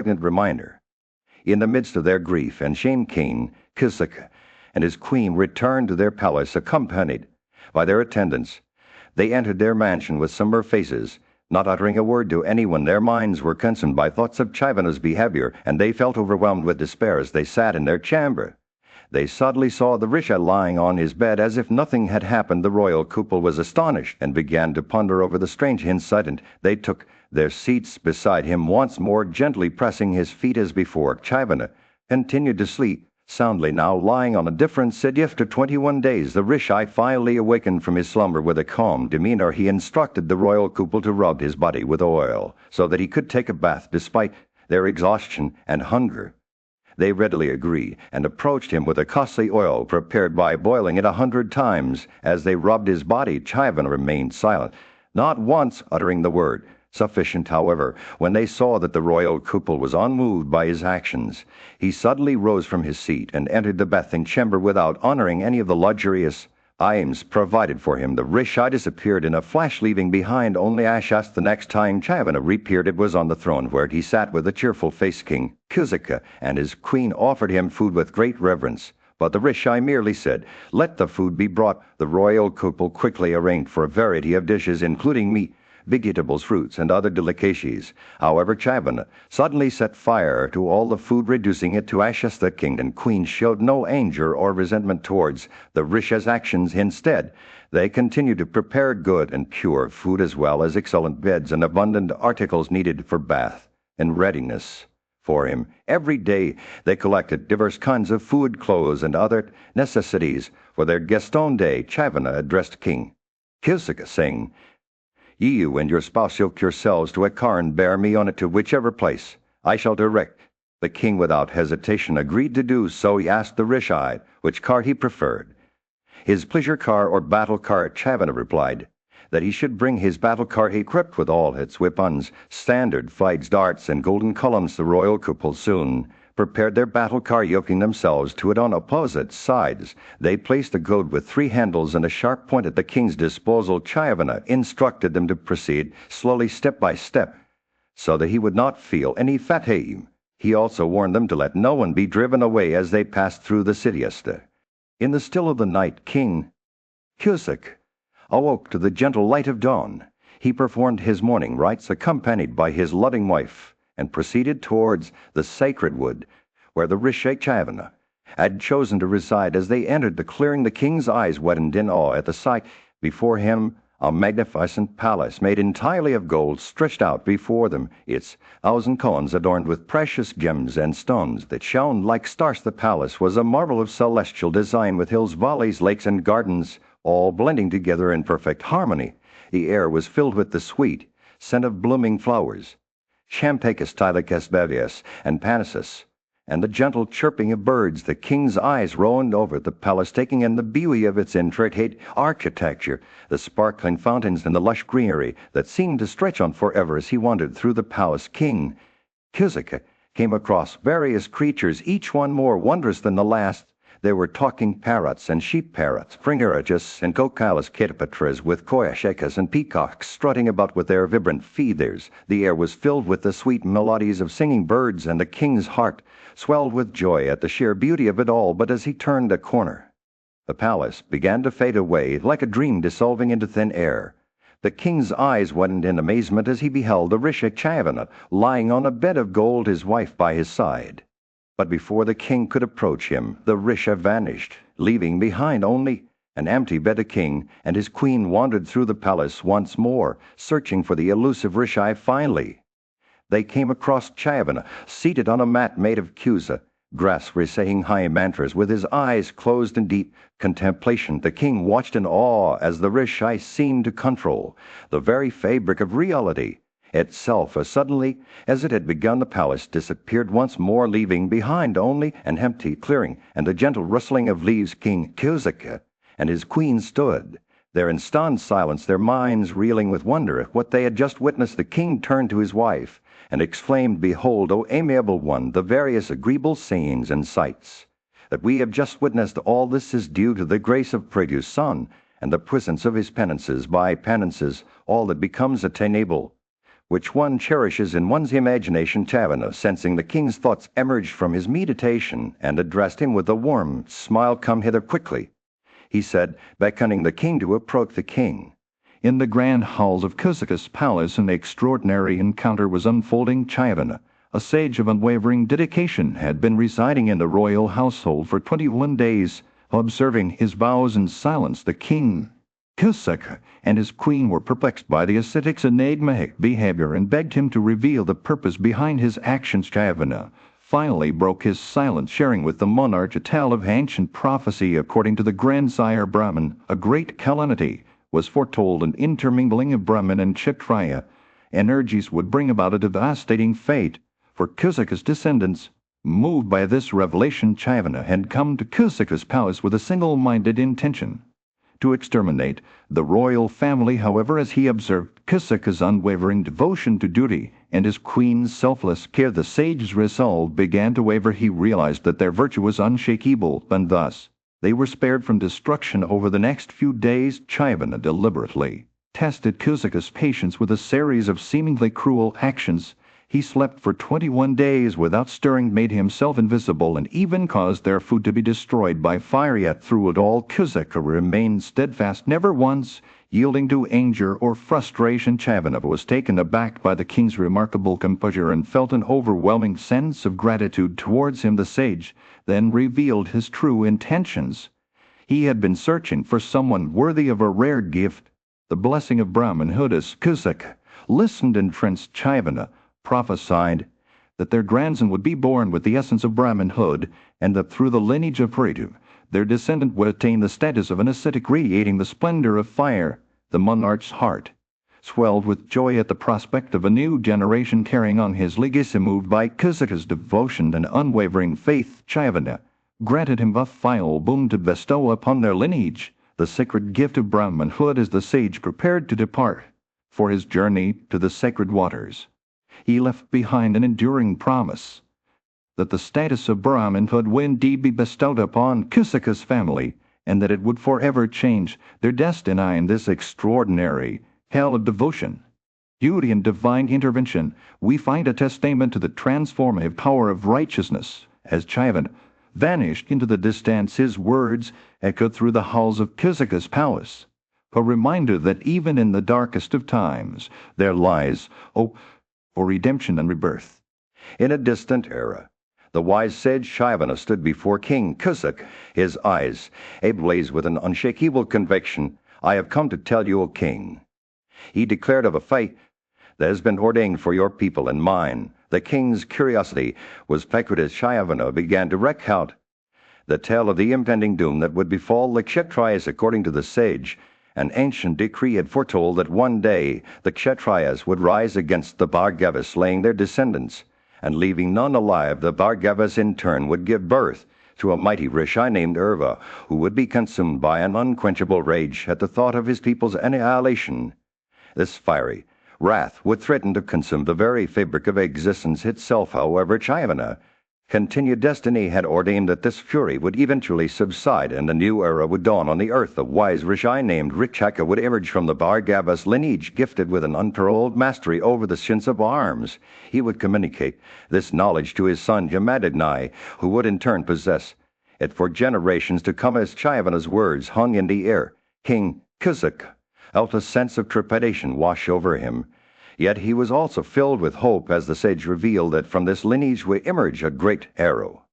poignant reminder. In the midst of their grief and shame, King Kisika and his queen returned to their palace accompanied by their attendants. They entered their mansion with somber faces, not uttering a word to anyone. Their minds were consumed by thoughts of Chaivana's behavior, and they felt overwhelmed with despair as they sat in their chamber. They suddenly saw the Risha lying on his bed as if nothing had happened. The royal couple was astonished and began to ponder over the strange incident. They took their seats beside him, once more gently pressing his feet as before. Chaivana continued to sleep soundly, now lying on a different seat. After 21 days, the Rishi finally awakened from his slumber. With a calm demeanor, he instructed the royal couple to rub his body with oil so that he could take a bath despite their exhaustion and hunger. They readily agreed and approached him with a costly oil prepared by boiling it 100 times. As they rubbed his body, Chaivana remained silent, not once uttering the word. Sufficient, however, when they saw that the royal couple was unmoved by his actions. He suddenly rose from his seat and entered the bathing chamber without honoring any of the luxurious items provided for him. The Rishi disappeared in a flash, leaving behind only ashes. The next time Chaivana reappeared, it was on the throne where he sat with a cheerful face. King Kisika and his queen offered him food with great reverence, but the Rishi merely said, "Let the food be brought." The royal couple quickly arranged for a variety of dishes, including meat, vegetables, fruits, and other delicacies. However, Chaivana suddenly set fire to all the food, reducing it to ashes. The king and queen showed no anger or resentment towards the Rishi's actions. Instead, they continued to prepare good and pure food, as well as excellent beds and abundant articles needed for bath and readiness for him. Every day they collected diverse kinds of food, clothes, and other necessities for their Gaston Day. Chaivana addressed King Kisika, saying, "You and your spouse yoke yourselves to a car and bear me on it to whichever place I shall direct." The king without hesitation agreed to do so. He asked the Rishi which car he preferred, his pleasure car or battle car. Chaivana replied that he should bring his battle car equipped with all its weapons, standard fights, darts, and golden columns. The royal couple soon prepared their battle car, yoking themselves to it on opposite sides. They placed a goad with 3 handles and a sharp point at the king's disposal. Chaivana instructed them to proceed slowly, step by step, so that he would not feel any fatigue. He also warned them to let no one be driven away as they passed through the city. In the still of the night, King Kisika awoke to the gentle light of dawn. He performed his morning rites accompanied by his loving wife, and proceeded towards the sacred wood where the Rishi Chaivana had chosen to reside. As they entered the clearing, the king's eyes widened in awe at the sight. Before him, a magnificent palace made entirely of gold stretched out before them, its 1,000 columns adorned with precious gems and stones that shone like stars. The palace was a marvel of celestial design, with hills, valleys, lakes, and gardens, all blending together in perfect harmony. The air was filled with the sweet scent of blooming flowers, Champacus, Tylicus, Bevius, and Panasus, and the gentle chirping of birds. The king's eyes roamed over the palace, taking in the beauty of its intricate architecture, the sparkling fountains, and the lush greenery that seemed to stretch on forever. As he wandered through the palace, King Kisika came across various creatures, each one more wondrous than the last. There were talking parrots and sheep parrots, Pringarajas and Kokalas, Ketapatras with koyashekas and peacocks strutting about with their vibrant feathers. The air was filled with the sweet melodies of singing birds, and the king's heart swelled with joy at the sheer beauty of it all. But as he turned a corner, the palace began to fade away like a dream dissolving into thin air. The king's eyes widened in amazement as he beheld the Rishi Chaivana lying on a bed of gold, his wife by his side. But before the king could approach him, the Rishi vanished, leaving behind only an empty bed. The king and his queen wandered through the palace once more, searching for the elusive Rishi. Finally, they came across Chaivana, seated on a mat made of kusa grass, reciting high mantras with his eyes closed in deep contemplation. The king watched in awe as the Rishi seemed to control the very fabric of reality itself. As suddenly as it had begun, the palace disappeared once more, leaving behind only an empty clearing and the gentle rustling of leaves. King Kisika and his queen stood there in stunned silence, their minds reeling with wonder at what they had just witnessed. The king turned to his wife and exclaimed, "Behold, O amiable one, the various agreeable sayings and sights that we have just witnessed. All this is due to the grace of Pragu's son and the presence of his penances. By penances, all that becomes attainable which one cherishes in one's imagination. Chavana, sensing the king's thoughts, emerged from his meditation and addressed him with a warm smile. "Come hither quickly," he said, beckoning the king to approach. The king. In the grand halls of Cyzicus' palace an extraordinary encounter was unfolding. Chavana, a sage of unwavering dedication, had been residing in the royal household for 21 days. Observing his vows in silence, the king, Cyzic, and his queen were perplexed by the ascetic's enigmatic behavior and begged him to reveal the purpose behind his actions. Chavana finally broke his silence, sharing with the monarch a tale of ancient prophecy. According to the grandsire Brahman, a great calamity was foretold. An intermingling of Brahman and Kshatriya energies would bring about a devastating fate for Cyzicus' descendants. Moved by this revelation, Chavana had come to Cyzicus' palace with a single-minded intention: to exterminate the royal family. However, as he observed Cyzicus' unwavering devotion to duty and his queen's selfless care, the sage's resolve began to waver. He realized that their virtue was unshakable, and thus they were spared from destruction. Over the next few days, Chavana deliberately tested Cyzicus' patience with a series of seemingly cruel actions. He slept for 21 days without stirring, made himself invisible, and even caused their food to be destroyed by fire. Yet through it all, Cyzic remained steadfast, never once yielding to anger or frustration. Chavana was taken aback by the king's remarkable composure and felt an overwhelming sense of gratitude towards him. The sage then revealed his true intentions. He had been searching for someone worthy of a rare gift, the blessing of Brahmanhood. As Cyzic listened entranced, Chavana prophesied that their grandson would be born with the essence of Brahmanhood, and that through the lineage of Ritu, their descendant would attain the status of an ascetic, radiating the splendor of fire. The monarch's heart swelled with joy at the prospect of a new generation carrying on his legacy. Moved by Cyzicus' devotion and unwavering faith, Chavana granted him a final boon to bestow upon their lineage, the sacred gift of Brahmanhood. As the sage prepared to depart for his journey to the sacred waters, he left behind an enduring promise that the status of Brahmanhood would indeed be bestowed upon Cyzicus' family, and that it would forever change their destiny. In this extraordinary tale of devotion, duty, and divine intervention, we find a testament to the transformative power of righteousness. As Chavana vanished into the distance, his words echoed through the halls of Cyzicus' palace, a reminder that even in the darkest of times there lies hope for redemption and rebirth. In a distant era, the wise sage Chavana stood before King Cyzic, his eyes ablaze with an unshakable conviction. "I have come to tell you, O king," he declared, "of a fate that has been ordained for your people and mine." The king's curiosity was piqued as Chavana began to recount the tale of the impending doom that would befall the Kshatriyas. According to the sage, an ancient decree had foretold that one day the Kshatriyas would rise against the Bhargavas, slaying their descendants, and leaving none alive. The Bhargavas in turn would give birth to a mighty Rishi named Urva, who would be consumed by an unquenchable rage at the thought of his people's annihilation. This fiery wrath would threaten to consume the very fabric of existence itself. However, Chavana continued, destiny had ordained that this fury would eventually subside and a new era would dawn on the earth. A wise Rishi named Rikshaka would emerge from the Bhargavas lineage, gifted with an unparalleled mastery over the science of arms. He would communicate this knowledge to his son Jamadagni, who would in turn possess it for generations to come. As Chavana's words hung in the air, King Cyzic felt a sense of trepidation wash over him. Yet he was also filled with hope as the sage revealed that from this lineage would emerge a great hero,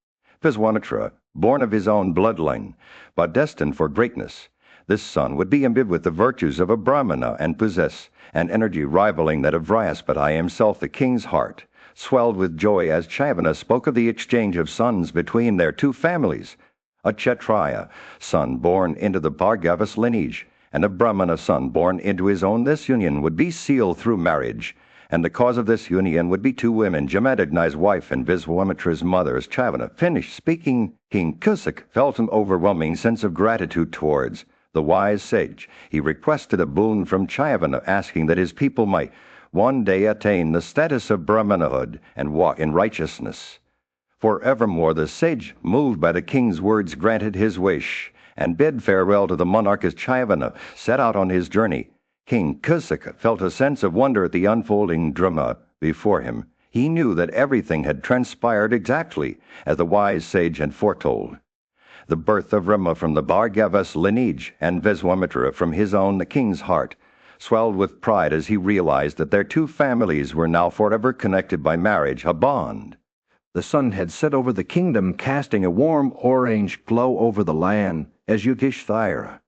Viswanatra, born of his own bloodline, but destined for greatness. This son would be imbued with the virtues of a Brahmana and possess an energy rivaling that of Brihaspati himself. The king's heart swelled with joy as Chavana spoke of the exchange of sons between their two families: a Kshatriya son born into the Bhargavas lineage, and a Brahmana son born into his own. This union would be sealed through marriage, and the cause of this union would be two women, Jamadagni's wife and Viswamitra's mother. As Chavana finished speaking, King Cyzic felt an overwhelming sense of gratitude towards the wise sage. He requested a boon from Chavana, asking that his people might one day attain the status of Brahmanahood and walk in righteousness forevermore. The sage, moved by the king's words, granted his wish and bid farewell to the monarch. As Chavana set out on his journey, King Kisika felt a sense of wonder at the unfolding drama before him. He knew that everything had transpired exactly as the wise sage had foretold. The birth of Rama from the Bhargava's lineage and Viswamitra from his own, the king's heart, swelled with pride as he realized that their two families were now forever connected by marriage, a bond. The sun had set over the kingdom, casting a warm orange glow over the land, as Yudhishthira,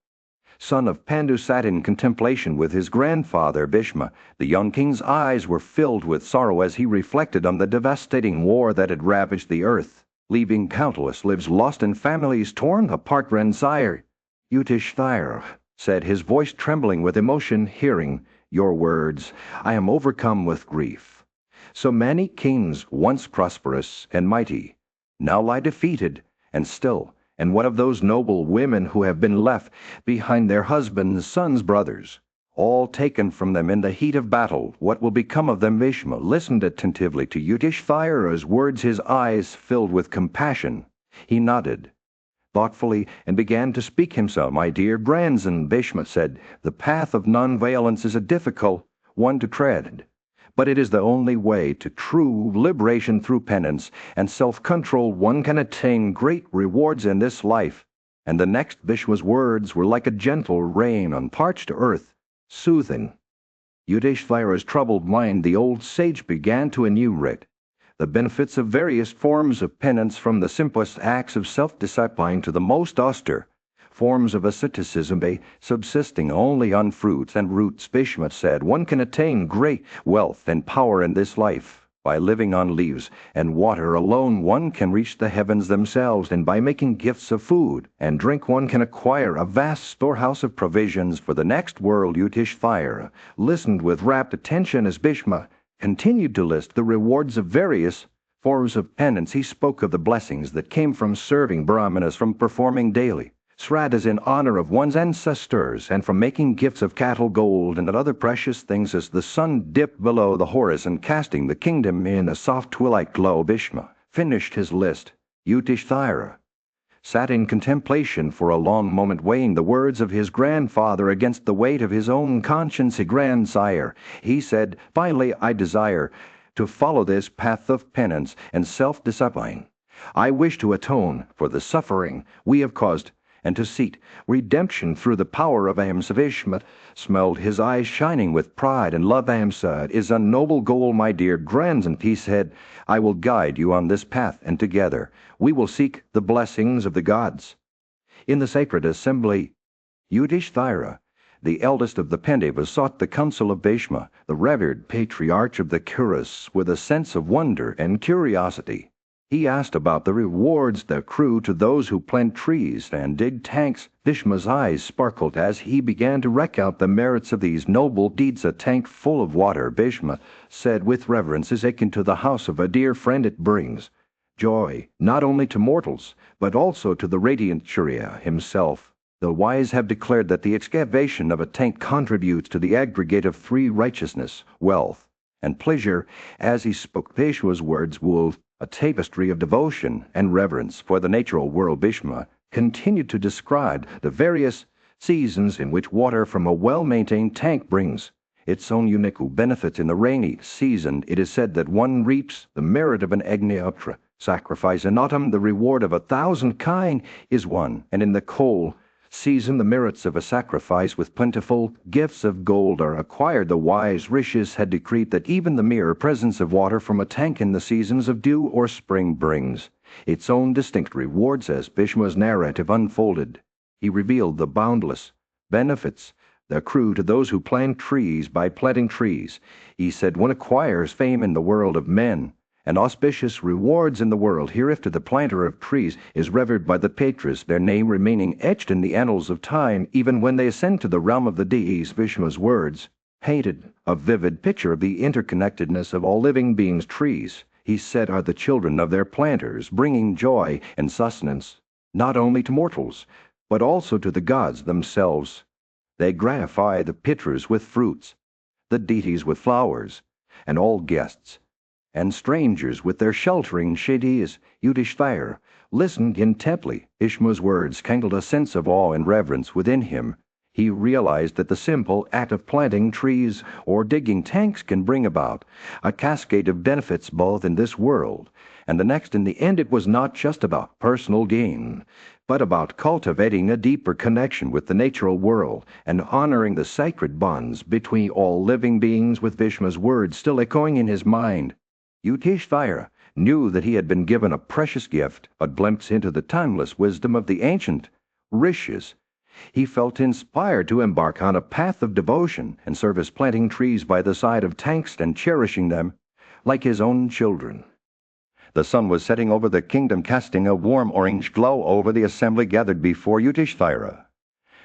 son of Pandu, sat in contemplation with his grandfather Bhishma. The young king's eyes were filled with sorrow as he reflected on the devastating war that had ravaged the earth, leaving countless lives lost and families torn apart. "Grandsire," Yudhishthira said, his voice trembling with emotion, "hearing your words, I am overcome with grief. So many kings, once prosperous and mighty, now lie defeated and still, and one of those noble women who have been left behind, their husbands, sons, brothers, all taken from them in the heat of battle. What will become of them?" Bhishma listened attentively to Yudhishthira's words, his eyes filled with compassion. He nodded thoughtfully and began to speak himself. "My dear grandson," Bhishma said, "the path of non-violence is a difficult one to tread, but it is the only way to true liberation. Through penance and self-control one can attain great rewards in this life." And the next, Bhishma's words were like a gentle rain on parched earth, soothing Yudhishthira's troubled mind. The old sage began to enumerate the benefits of various forms of penance, from the simplest acts of self-discipline to the most austere forms of asceticism, subsisting only on fruits and roots. Bhishma said, "One can attain great wealth and power in this life by living on leaves and water alone. One can reach the heavens themselves, and by making gifts of food and drink one can acquire a vast storehouse of provisions for the next world." Yudhishthira listened with rapt attention as Bhishma continued to list the rewards of various forms of penance. He spoke of the blessings that came from serving Brahmanas, from performing daily sraddhas in honor of one's ancestors, and from making gifts of cattle, gold, and other precious things as the sun dipped below the horizon, casting the kingdom in a soft twilight glow. Bhishma finished his list. Yudhishthira sat in contemplation for a long moment, weighing the words of his grandfather against the weight of his own conscience. "Grandsire," he said, "finally I desire to follow this path of penance and self-discipline. I wish to atone for the suffering we have caused, and to seek redemption through the power of Ahimsa." Bhishma smelled, his eyes shining with pride and love. "Ahimsa is a noble goal, my dear grandson," he said. "I will guide you on this path, and together we will seek the blessings of the gods." In the sacred assembly, Yudhishthira, the eldest of the Pandavas, sought the counsel of Bhishma, the revered patriarch of the Kurus, with a sense of wonder and curiosity. He asked about the rewards that accrue to those who plant trees and dig tanks. Bhishma's eyes sparkled as he began to recount the merits of these noble deeds. "A tank full of water," Bhishma said with reverence, "is akin to the house of a dear friend. It brings joy not only to mortals, but also to the radiant Surya himself. The wise have declared that the excavation of a tank contributes to the aggregate of three: righteousness, wealth, and pleasure." As he spoke, Bhishma's words wove a tapestry of devotion and reverence for the natural world. Bhishma continued to describe the various seasons in which water from a well-maintained tank brings its own unique benefits. In the rainy season, it is said that one reaps the merit of an Agnihotra sacrifice. In autumn, the reward of 1,000 kine is won, and in the cold season, the merits of a sacrifice with plentiful gifts of gold are acquired. The wise rishis had decreed that even the mere presence of water from a tank in the seasons of dew or spring brings its own distinct rewards. As Bhishma's narrative unfolded, he revealed the boundless benefits that accrue to those who plant trees. By planting trees, he said, one acquires fame in the world of men, and auspicious rewards in the world hereafter. The planter of trees is revered by the Patras, their name remaining etched in the annals of time even when they ascend to the realm of the deities. Vishnu's words painted a vivid picture of the interconnectedness of all living beings. Trees, he said, are the children of their planters, bringing joy and sustenance not only to mortals, but also to the gods themselves. They gratify the Pitras with fruits, the deities with flowers, and all guests and strangers with their sheltering shades. Yudhishthira listened intently. Bhishma's words kindled a sense of awe and reverence within him. He realized that the simple act of planting trees or digging tanks can bring about a cascade of benefits both in this world and the next. In the end, it was not just about personal gain, but about cultivating a deeper connection with the natural world and honoring the sacred bonds between all living beings, with Bhishma's words still echoing in his mind. Yudhishthira knew that he had been given a precious gift, a glimpse into the timeless wisdom of the ancient rishis. He felt inspired to embark on a path of devotion and service, planting trees by the side of tanks and cherishing them like his own children. The sun was setting over the kingdom, casting a warm orange glow over the assembly gathered before Yudhishthira.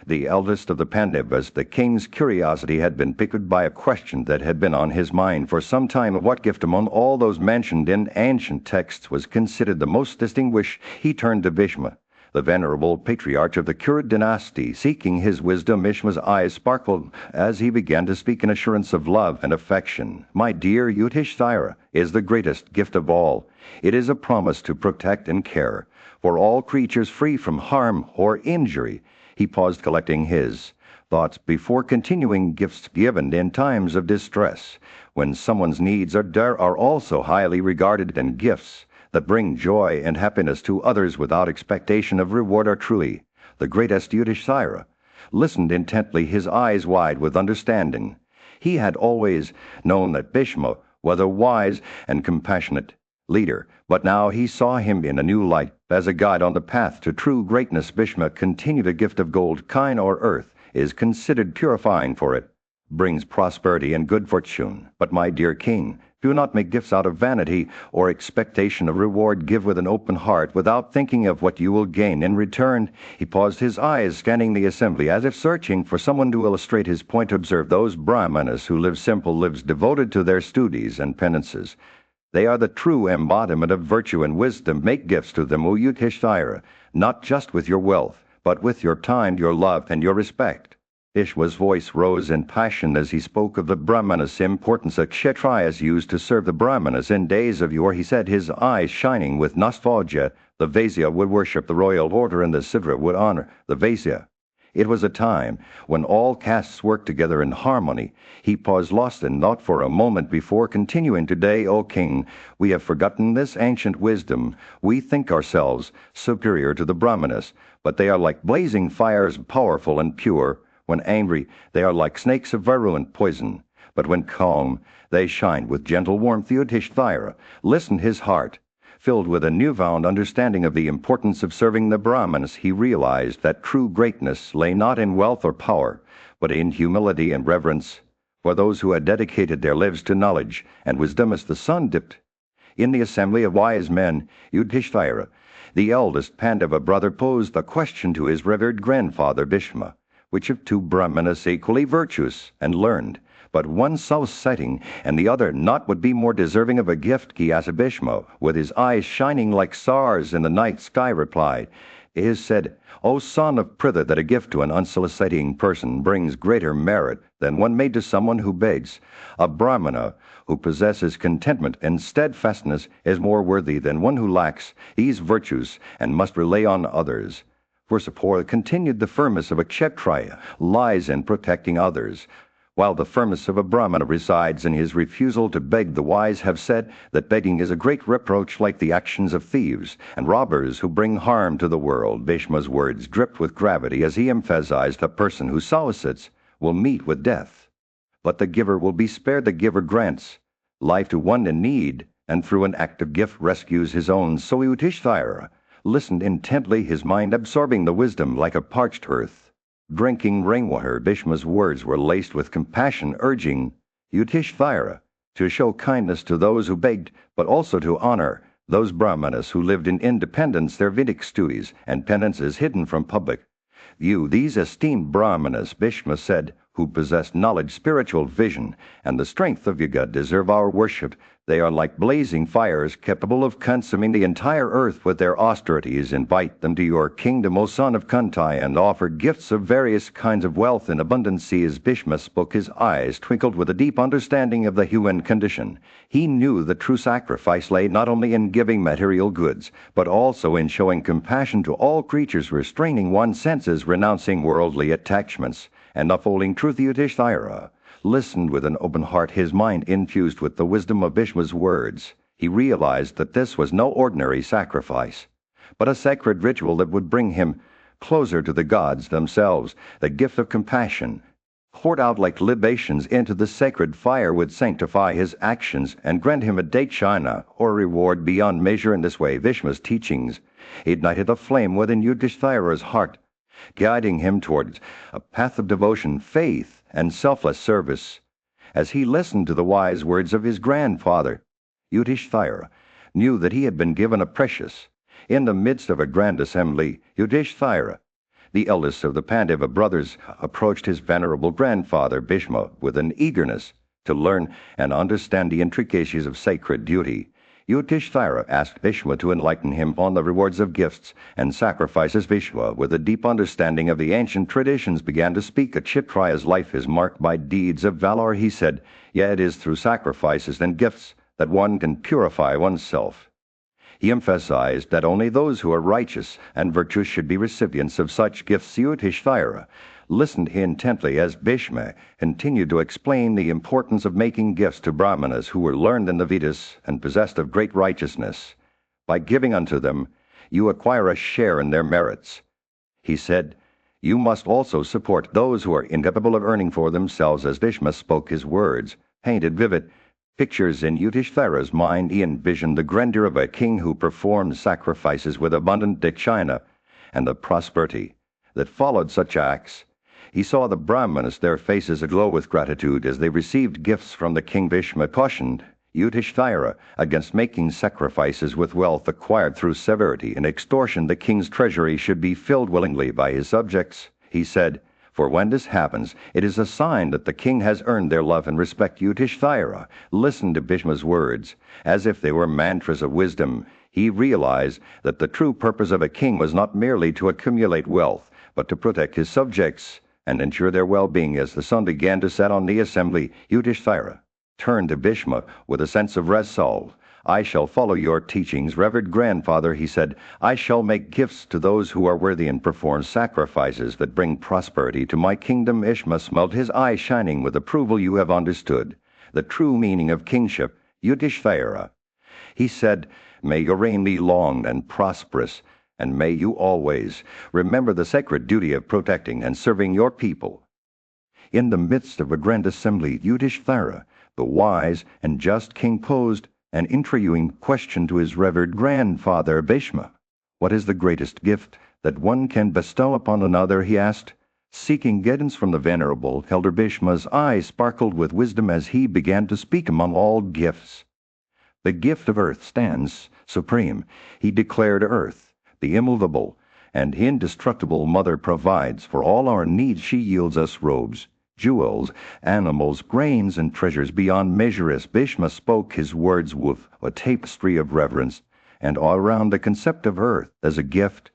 The eldest of the Pandavas, the king's curiosity had been piqued by a question that had been on his mind for some time: what gift among all those mentioned in ancient texts was considered the most distinguished? He turned to Bhishma, the venerable patriarch of the Kurid dynasty, seeking his wisdom. Bhishma's eyes sparkled as he began to speak in assurance of love and affection. My dear Yudhishthira is the greatest gift of all. It is a promise to protect and care for all creatures free from harm or injury. He paused, collecting his thoughts before continuing. Gifts given in times of distress, when someone's needs are also highly regarded, and gifts that bring joy and happiness to others without expectation of reward are truly the greatest. Yudhishthira listened intently, his eyes wide with understanding. He had always known that Bhishma was a wise and compassionate leader, but now he saw him in a new light, as a guide on the path to true greatness. Bhishma continued: a gift of gold, kine, or earth is considered purifying, for it brings prosperity and good fortune. But my dear king, do not make gifts out of vanity or expectation of reward. Give with an open heart, without thinking of what you will gain in return. He paused, his eyes scanning the assembly as if searching for someone to illustrate his point. Observe those Brahmanas who live simple lives devoted to their studies and penances. They are the true embodiment of virtue and wisdom. Make gifts to them, O Yudhishthira, not just with your wealth, but with your time, your love, and your respect. Bhishma's voice rose in passion as he spoke of the Brahmanas' importance. The Kshatriyas used to serve the Brahmanas in days of yore, he said, his eyes shining with nostalgia. The Vaisya would worship the royal order, and the Sudra would honor the Vaisya. It was a time when all castes worked together in harmony. He paused, lost in thought for a moment, before continuing. Today, O king, we have forgotten this ancient wisdom. We think ourselves superior to the Brahmanas, but they are like blazing fires, powerful and pure. When angry, they are like snakes of virulent poison, but when calm, they shine with gentle warmth. Yudhishthira listened, his heart filled with a newfound understanding of the importance of serving the Brahmanas. He realized that true greatness lay not in wealth or power, but in humility and reverence for those who had dedicated their lives to knowledge and wisdom. As the sun dipped in the assembly of wise men, Yudhishthira, the eldest Pandava brother, posed a question to his revered grandfather Bhishma: which of two Brahmanas, equally virtuous and learned, but one self-citing and the other not, would be more deserving of a gift? He asked. Bhishma, with his eyes shining like stars in the night sky, replied: It is said, O son of Pritha, that a gift to an unsoliciting person brings greater merit than one made to someone who begs. A Brahmana who possesses contentment and steadfastness is more worthy than one who lacks these virtues and must rely on others for support. Continued, the firmness of a Kshatriya lies in protecting others, while the firmness of a Brahmana resides in his refusal to beg. The wise have said that begging is a great reproach, like the actions of thieves and robbers who bring harm to the world. Bhishma's words dripped with gravity as he emphasized: a person who solicits will meet with death, but the giver will be spared. The giver grants life to one in need, and through an act of gift rescues his own. So Yudhishthira listened intently, his mind absorbing the wisdom like a parched earth drinking rainwater. Bhishma's words were laced with compassion, urging Yudhishthira to show kindness to those who begged, but also to honor those Brahmanas who lived in independence, their Vedic studies and penances hidden from public view. These esteemed Brahmanas, Bhishma said, who possess knowledge, spiritual vision, and the strength of yoga, deserve our worship. They are like blazing fires, capable of consuming the entire earth with their austerities. Invite them to your kingdom, O son of Kunti, and offer gifts of various kinds of wealth in abundance. As Bhishma spoke, his eyes twinkled with a deep understanding of the human condition. He knew the true sacrifice lay not only in giving material goods, but also in showing compassion to all creatures, restraining one's senses, renouncing worldly attachments, And unfolding truth, Yudhishthira listened with an open heart, his mind infused with the wisdom of Bhishma's words. He realized that this was no ordinary sacrifice, but a sacred ritual that would bring him closer to the gods themselves. The gift of compassion, poured out like libations into the sacred fire, would sanctify his actions and grant him a dakshina, or reward beyond measure. In this way, Bhishma's teachings ignited a flame within Yudhishthira's heart, guiding him towards a path of devotion, faith, and selfless service. As he listened to the wise words of his grandfather, Yudhishthira knew that he had been given a precious. In the midst of a grand assembly, Yudhishthira, the eldest of the Pandava brothers, approached his venerable grandfather Bhishma with an eagerness to learn and understand the intricacies of sacred duty. Yudhishthira asked Bhishma to enlighten him on the rewards of gifts and sacrifices. Bhishma, with a deep understanding of the ancient traditions, began to speak. A Kshatriya's life is marked by deeds of valor, he said. Yet it is through sacrifices and gifts that one can purify oneself. He emphasized that only those who are righteous and virtuous should be recipients of such gifts. Yudhishthira listened intently as Bhishma continued to explain the importance of making gifts to Brahmanas who were learned in the Vedas and possessed of great righteousness. By giving unto them, you acquire a share in their merits. He said, you must also support those who are incapable of earning for themselves. As Bhishma spoke, his words painted vivid pictures in Yudhishthira's mind. He envisioned the grandeur of a king who performed sacrifices with abundant dakshina, and the prosperity that followed such acts. He saw the Brahmanas, their faces aglow with gratitude as they received gifts from the king. Bhishma cautioned Yudhishthira against making sacrifices with wealth acquired through severity and extortion. The king's treasury should be filled willingly by his subjects, he said, for when this happens, it is a sign that the king has earned their love and respect. Yudhishthira listened to Bhishma's words as if they were mantras of wisdom. He realized that the true purpose of a king was not merely to accumulate wealth, but to protect his subjects and ensure their well-being. As the sun began to set on the assembly, Yudhishthira turned to Bhishma with a sense of resolve. I shall follow your teachings, revered grandfather, he said. I shall make gifts to those who are worthy and perform sacrifices that bring prosperity to my kingdom. Bhishma smiled, his eyes shining with approval. You have understood the true meaning of kingship, Yudhishthira. He said, may your reign be long and prosperous, and may you always remember the sacred duty of protecting and serving your people. In the midst of a grand assembly, Yudhishthira, the wise and just king, posed an intriguing question to his revered grandfather Bhishma. What is the greatest gift that one can bestow upon another, he asked. Seeking guidance from the venerable elder, Bhishma's eyes sparkled with wisdom as he began to speak. Among all gifts, the gift of earth stands supreme. He declared, earth, the immovable and indestructible mother, provides for all our needs. She yields us robes, jewels, animals, grains, and treasures beyond measure. As Bhishma spoke, his words wove a tapestry of reverence and awe around the concept of earth as a gift.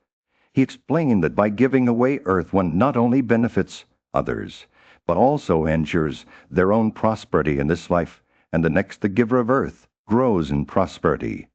He explained that by giving away earth, one not only benefits others, but also ensures their own prosperity in this life and the next. The giver of earth grows in prosperity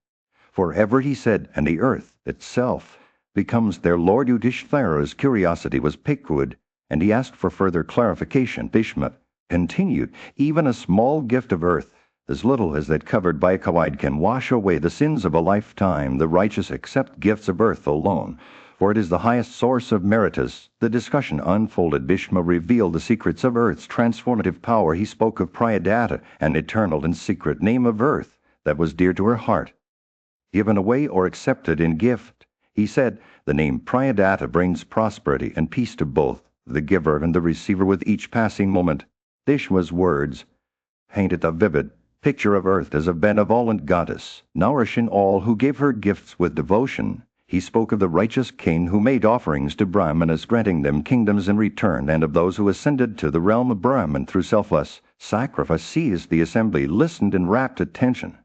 forever, he said, and the earth itself becomes their lord. Yudhishthira's curiosity was piqued, and he asked for further clarification. Bhishma continued, even a small gift of earth, as little as that covered by a cloud, can wash away the sins of a lifetime. The righteous accept gifts of earth alone, for it is the highest source of meritus. The discussion unfolded. Bhishma revealed the secrets of earth's transformative power. He spoke of Prayadata, an eternal and secret name of earth that was dear to her heart, given away or accepted in gift. He said, the name Prayadata brings prosperity and peace to both the giver and the receiver with each passing moment. Bhishma's words painted a vivid picture of earth as a benevolent goddess, nourishing all who gave her gifts with devotion. He spoke of the righteous king who made offerings to Brahmanas, granting them kingdoms in return, and of those who ascended to the realm of Brahman through selfless sacrifice. The assembly listened in rapt attention.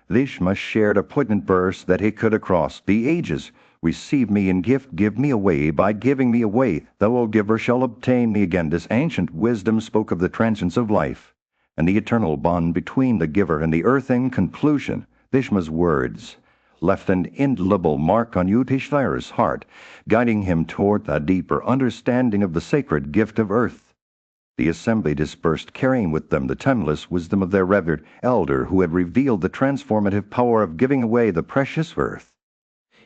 Bhishma shared a poignant verse that echoed across the ages. Receive me in gift, give me away. By giving me away, thou, O giver, shall obtain me again. This ancient wisdom spoke of the transience of life and the eternal bond between the giver and the earth. In conclusion, Bhishma's words left an indelible mark on Yudhishthira's heart, guiding him toward a deeper understanding of the sacred gift of earth. The assembly dispersed, carrying with them the timeless wisdom of their revered elder who had revealed the transformative power of giving away the precious earth.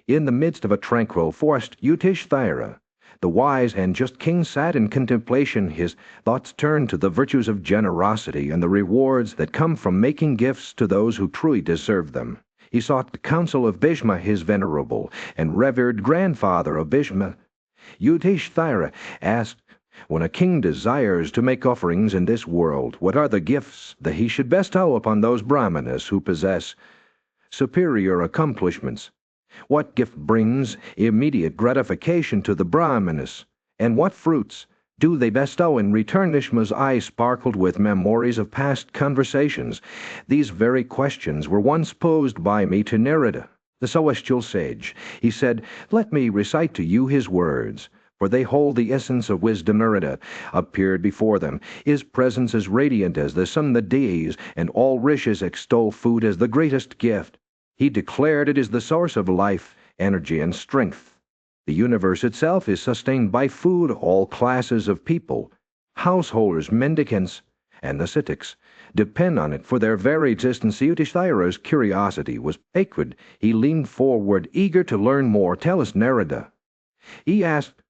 In the midst of a tranquil forest, Yudhishthira, the wise and just king, sat in contemplation. His thoughts turned to the virtues of generosity and the rewards that come from making gifts to those who truly deserve them. He sought the counsel of Bhishma, his venerable and revered grandfather of Bhishma. Yudhishthira asked, when a king desires to make offerings in this world, what are the gifts that he should bestow upon those Brahmanas who possess superior accomplishments? What gift brings immediate gratification to the Brahmanas, and what fruits do they bestow in return? Bhishma's eyes sparkled with memories of past conversations. These very questions were once posed by me to Narada, the celestial sage. He said, "Let me recite to you his words, for they hold the essence of wisdom." Narada appeared before them. His presence is radiant as the sun that days, and all rishis extol food as the greatest gift. He declared it is the source of life, energy, and strength. The universe itself is sustained by food. All classes of people, householders, mendicants, and ascetics, depend on it for their very existence. Yudhishthira's curiosity was piqued. He leaned forward, eager to learn more. "Tell us, Narada." He asked,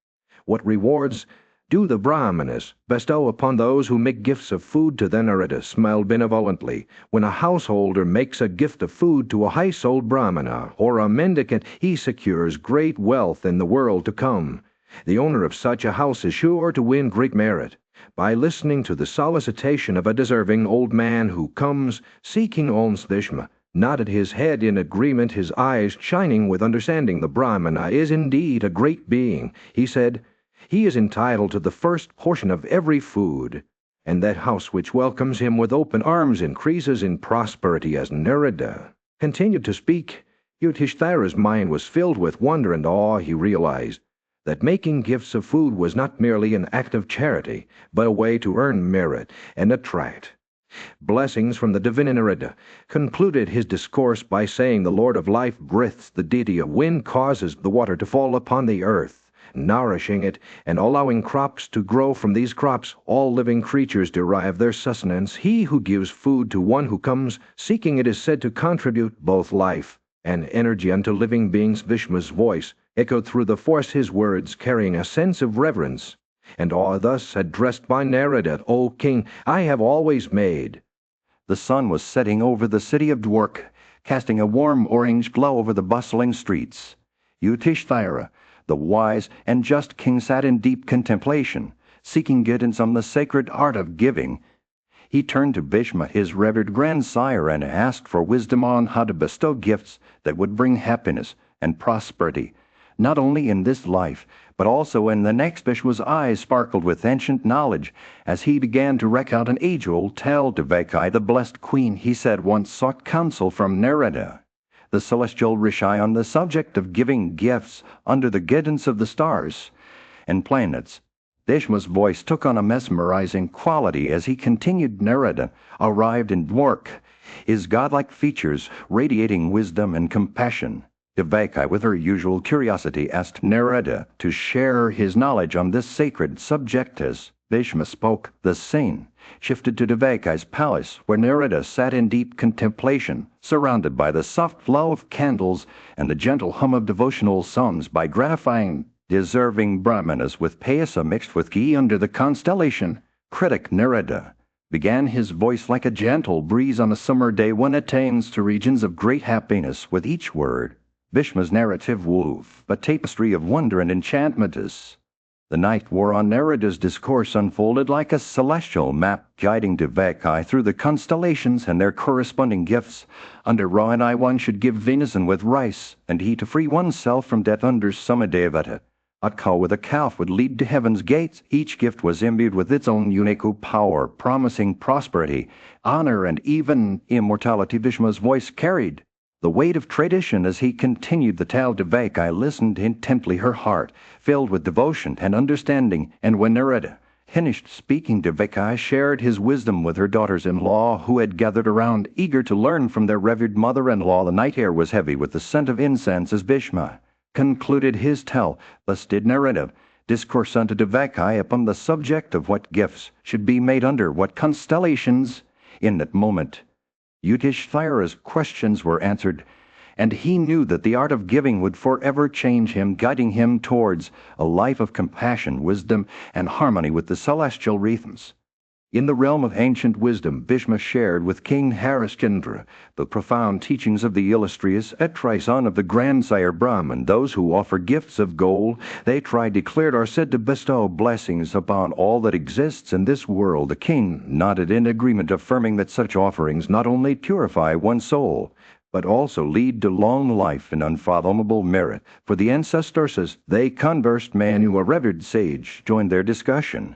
"What rewards do the Brahmanas bestow upon those who make gifts of food to them?" Narada smiled benevolently. "When a householder makes a gift of food to a high-souled Brahmana or a mendicant, he secures great wealth in the world to come. The owner of such a house is sure to win great merit. By listening to the solicitation of a deserving old man who comes seeking alms." Bhishma nodded his head in agreement, his eyes shining with understanding. "The Brahmana is indeed a great being," he said. "He is entitled to the first portion of every food, and that house which welcomes him with open arms increases in prosperity." As Narada continued to speak, Yudhishthira's mind was filled with wonder and awe. He realized that making gifts of food was not merely an act of charity, but a way to earn merit and attract blessings from the divine. Narada concluded his discourse by saying, "The Lord of life breathes, the deity of wind causes the water to fall upon the earth, nourishing it and allowing crops to grow. From these crops all living creatures derive their sustenance. He who gives food to one who comes seeking it is said to contribute both life and energy unto living beings." Bhishma's voice echoed through the forest, his words carrying a sense of reverence and awe. Thus addressed by Narada, "O king, I have always made." The sun was setting over the city of Dwarka, casting a warm orange glow over the bustling streets. Yudhishthira, the wise and just king, sat in deep contemplation, seeking guidance on the sacred art of giving. He turned to Bhishma, his revered grandsire, and asked for wisdom on how to bestow gifts that would bring happiness and prosperity, not only in this life, but also in the next. Bhishma's eyes sparkled with ancient knowledge as he began to recount an age-old tale. Devaki, the blessed queen, he said, once sought counsel from Narada, the celestial rishi, on the subject of giving gifts under the guidance of the stars and planets. Bhishma's voice took on a mesmerizing quality as he continued. Narada arrived in Dwarka, his godlike features radiating wisdom and compassion. Devaki, with her usual curiosity, asked Narada to share his knowledge on this sacred subject. As Bhishma spoke, the scene shifted to Devaki's palace, where Narada sat in deep contemplation, surrounded by the soft glow of candles and the gentle hum of devotional songs. By gratifying deserving Brahmanas with payasa mixed with ghee under the constellation critic, Narada began, his voice like a gentle breeze on a summer day one attains to regions of great happiness. With each word, Bhishma's narrative wove a tapestry of wonder and enchantment. As the night wore on, Narada's discourse unfolded like a celestial map, guiding Devaki through the constellations and their corresponding gifts. Under Ra and I, one should give venison with rice, and he to free oneself from death under Samadevata. A cow with a calf would lead to heaven's gates. Each gift was imbued with its own unique power, promising prosperity, honor, and even immortality. Bhishma's voice carried the weight of tradition as he continued the tale. Devaki listened intently, her heart filled with devotion and understanding, and when Narada finished speaking, Devaki shared his wisdom with her daughters-in-law, who had gathered around, eager to learn from their revered mother-in-law. The night air was heavy with the scent of incense as Bhishma concluded his tale. Thus did Narada discourse unto Devaki upon the subject of what gifts should be made under what constellations. In that moment, Yudhishthira's questions were answered, and he knew that the art of giving would forever change him, guiding him towards a life of compassion, wisdom, and harmony with the celestial rhythms. In the realm of ancient wisdom, Bhishma shared with King Harishchandra the profound teachings of the illustrious Atri, son of the grandsire Brahman. Those who offer gifts of gold, they declared, are said to bestow blessings upon all that exists in this world. The king nodded in agreement, affirming that such offerings not only purify one's soul, but also lead to long life and unfathomable merit. For the ancestors, they conversed. Manu, a revered sage, joined their discussion.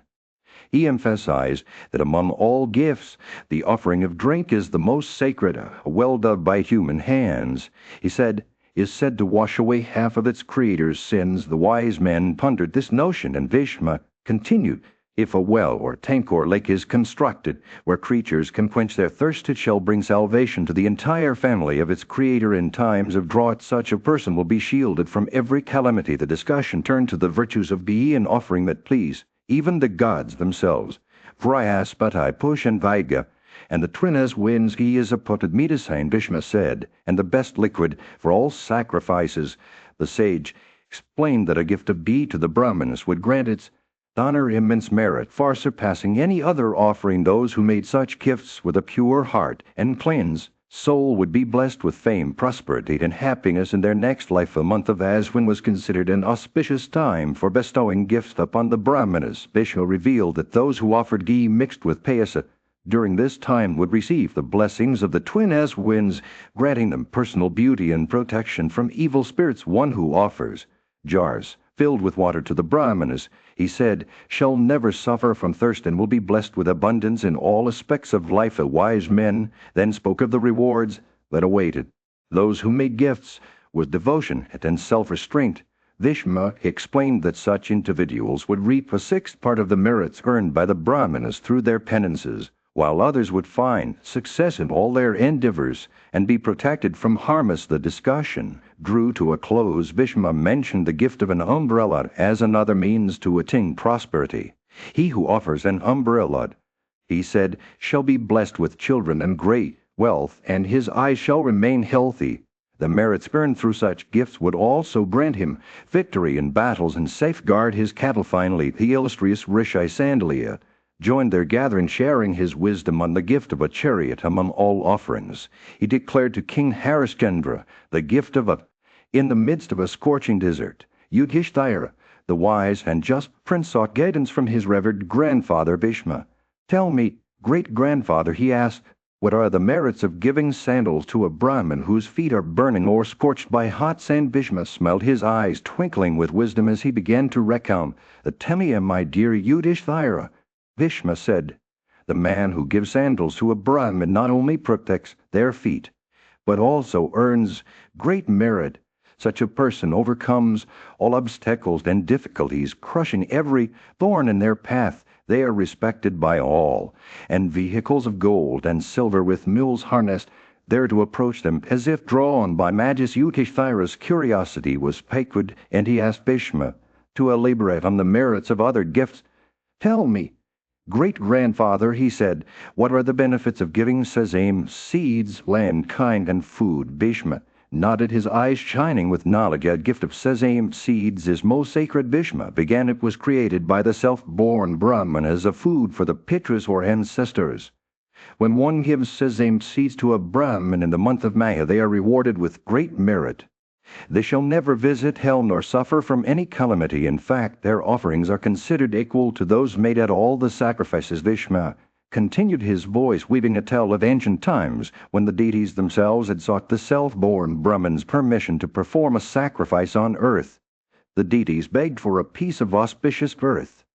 He emphasized that among all gifts, the offering of drink is the most sacred, well done by human hands. He said, is said to wash away half of its creator's sins. The wise men pondered this notion, and Bhishma continued, if a well or tank or lake is constructed, where creatures can quench their thirst, it shall bring salvation to the entire family of its creator in times of drought. Such a person will be shielded from every calamity. The discussion turned to the virtues of being an offering that please even the gods themselves. Vryaspati, Push, and Vaiga, and the Trinas winds he is a potted medicine, Bhishma said, and the best liquid for all sacrifices. The sage explained that a gift of bee to the Brahmins would grant its honor immense merit, far surpassing any other offering. Those who made such gifts with a pure heart and cleansed soul would be blessed with fame, prosperity, and happiness in their next life. A month of Aswin was considered an auspicious time for bestowing gifts upon the Brahmanas. Bhishma revealed that those who offered ghee mixed with payasa during this time would receive the blessings of the twin Aswins, granting them personal beauty and protection from evil spirits. One who offers jars filled with water to the Brahmanas, he said, shall never suffer from thirst and will be blessed with abundance in all aspects of life. The wise men then spoke of the rewards that awaited those who made gifts with devotion and self-restraint. Bhishma explained that such individuals would reap a sixth part of the merits earned by the Brahmanas through their penances, while others would find success in all their endeavors and be protected from harm. As the discussion drew to a close, Bhishma mentioned the gift of an umbrella as another means to attain prosperity. He who offers an umbrella, he said, shall be blessed with children and great wealth, and his eyes shall remain healthy. The merits earned through such gifts would also grant him victory in battles and safeguard his cattle. Finally, the illustrious Rishi Sandalia joined their gathering, sharing his wisdom on the gift of a chariot among all offerings. He declared to King Harishchandra the gift of in the midst of a scorching desert. Yudhishthira, the wise and just prince, sought guidance from his revered grandfather Bhishma. Tell me, great-grandfather, he asked, what are the merits of giving sandals to a Brahmin whose feet are burning or scorched by hot sand? Bhishma smiled, his eyes twinkling with wisdom as he began to recount. Tell me, my dear Yudhishthira, Bhishma said, the man who gives sandals to a Brahmin not only protects their feet, but also earns great merit. Such a person overcomes all obstacles and difficulties, crushing every thorn in their path. They are respected by all, and vehicles of gold and silver with mules harnessed there to approach them, as if drawn by magic. Yudhishthira's curiosity was piqued, and he asked Bhishma to elaborate on the merits of other gifts. Tell me, great-grandfather, he said, what are the benefits of giving sesame seeds, land, kind, and food? Bhishma nodded, his eyes shining with knowledge. A gift of sesame seeds is most sacred. Bhishma began, it was created by the self-born Brahman as a food for the Pitras or ancestors. When one gives sesame seeds to a Brahmin in the month of Magha, they are rewarded with great merit. They shall never visit hell nor suffer from any calamity. In fact, their offerings are considered equal to those made at all the sacrifices. Bhishma continued, his voice weaving a tale of ancient times when the deities themselves had sought the self-born Brahmin's permission to perform a sacrifice on earth. The deities begged for a piece of auspicious birth.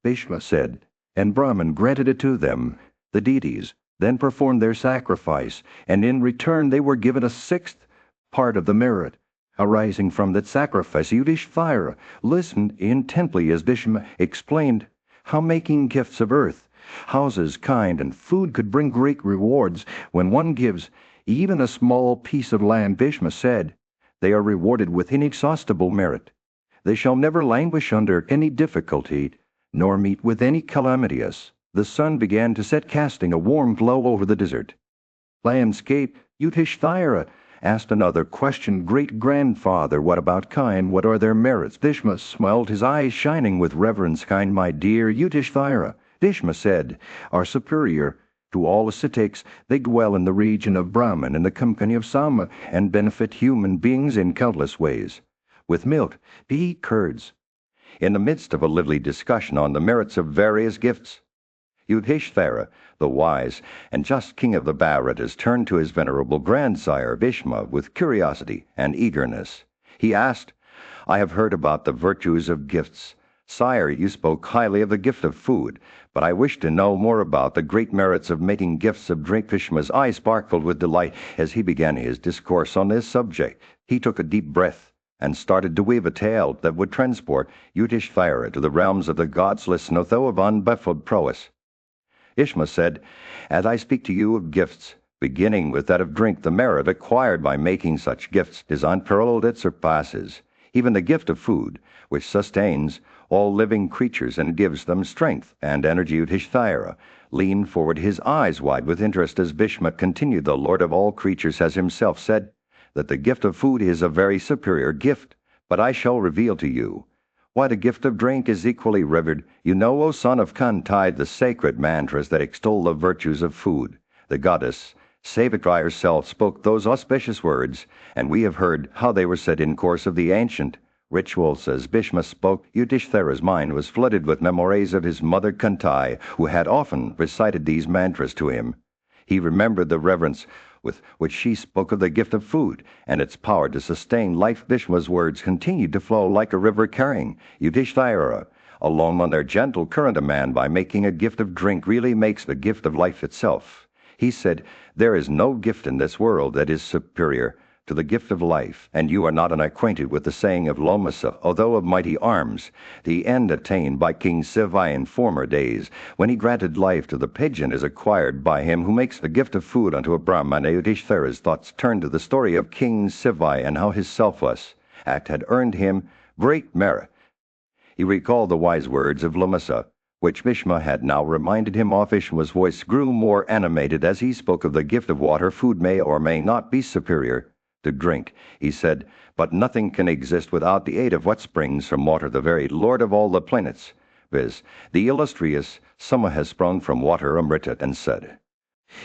Bhishma said, and Brahman granted it to them. The deities then performed their sacrifice, and in return they were given a sixth part of the merit arising from that sacrifice. Yudhishthira listened intently as Bhishma explained how making gifts of earth, houses, kind, and food could bring great rewards. When one gives even a small piece of land, Bhishma said, they are rewarded with inexhaustible merit. They shall never languish under any difficulty, nor meet with any calamities. The sun began to set, casting a warm glow over the desert. Landscape, Yudhishthira asked another question. Great-grandfather, what about kind? What are their merits? Bhishma smiled, his eyes shining with reverence. Kind, my dear Yudhishthira, Bhishma said, are superior to all ascetics. They dwell in the region of Brahman in the company of Sama and benefit human beings in countless ways. With milk, they eat curds. In the midst of a lively discussion on the merits of various gifts, Yudhishthira, the wise and just king of the Bharatas, turned to his venerable grandsire Bhishma with curiosity and eagerness. He asked, I have heard about the virtues of gifts. Sire, you spoke highly of the gift of food, but I wish to know more about the great merits of making gifts of drink. Bhishma's eyes sparkled with delight as he began his discourse on this subject. He took a deep breath and started to weave a tale that would transport Yudhishthira to the realms of the gods. Listen, though of unbaffled prowess. Bhishma said, as I speak to you of gifts, beginning with that of drink, the merit acquired by making such gifts is unparalleled. It surpasses even the gift of food, which sustains all living creatures and gives them strength and energy. Yudhishthira leaned forward, his eyes wide with interest, as Bhishma continued. The Lord of all creatures has himself said that the gift of food is a very superior gift, but I shall reveal to you why the gift of drink is equally revered. You know, O son of Kantai, the sacred mantras that extol the virtues of food. The goddess Savitri herself spoke those auspicious words, and we have heard how they were said in course of the ancient rituals. As Bhishma spoke, Yudhishthira's mind was flooded with memories of his mother Kantai, who had often recited these mantras to him. He remembered the reverence with which she spoke of the gift of food and its power to sustain life. Bhishma's words continued to flow like a river, carrying Yudhishthira along on their gentle current. A man, by making a gift of drink, really makes the gift of life itself. He said, there is no gift in this world that is superior to the gift of life, and you are not unacquainted with the saying of Lomasa, although of mighty arms, the end attained by King Sivai in former days, when he granted life to the pigeon, is acquired by him who makes the gift of food unto a Brahmana. Yudhishthira's thoughts turned to the story of King Sivai and how his selfless act had earned him great merit. He recalled the wise words of Lomasa, which Bhishma had now reminded him of. Bhishma's voice grew more animated as he spoke of the gift of water. Food may or may not be superior to drink, he said, but nothing can exist without the aid of what springs from water. The very Lord of all the planets, viz., the illustrious Sama, has sprung from water, Amrita, and said.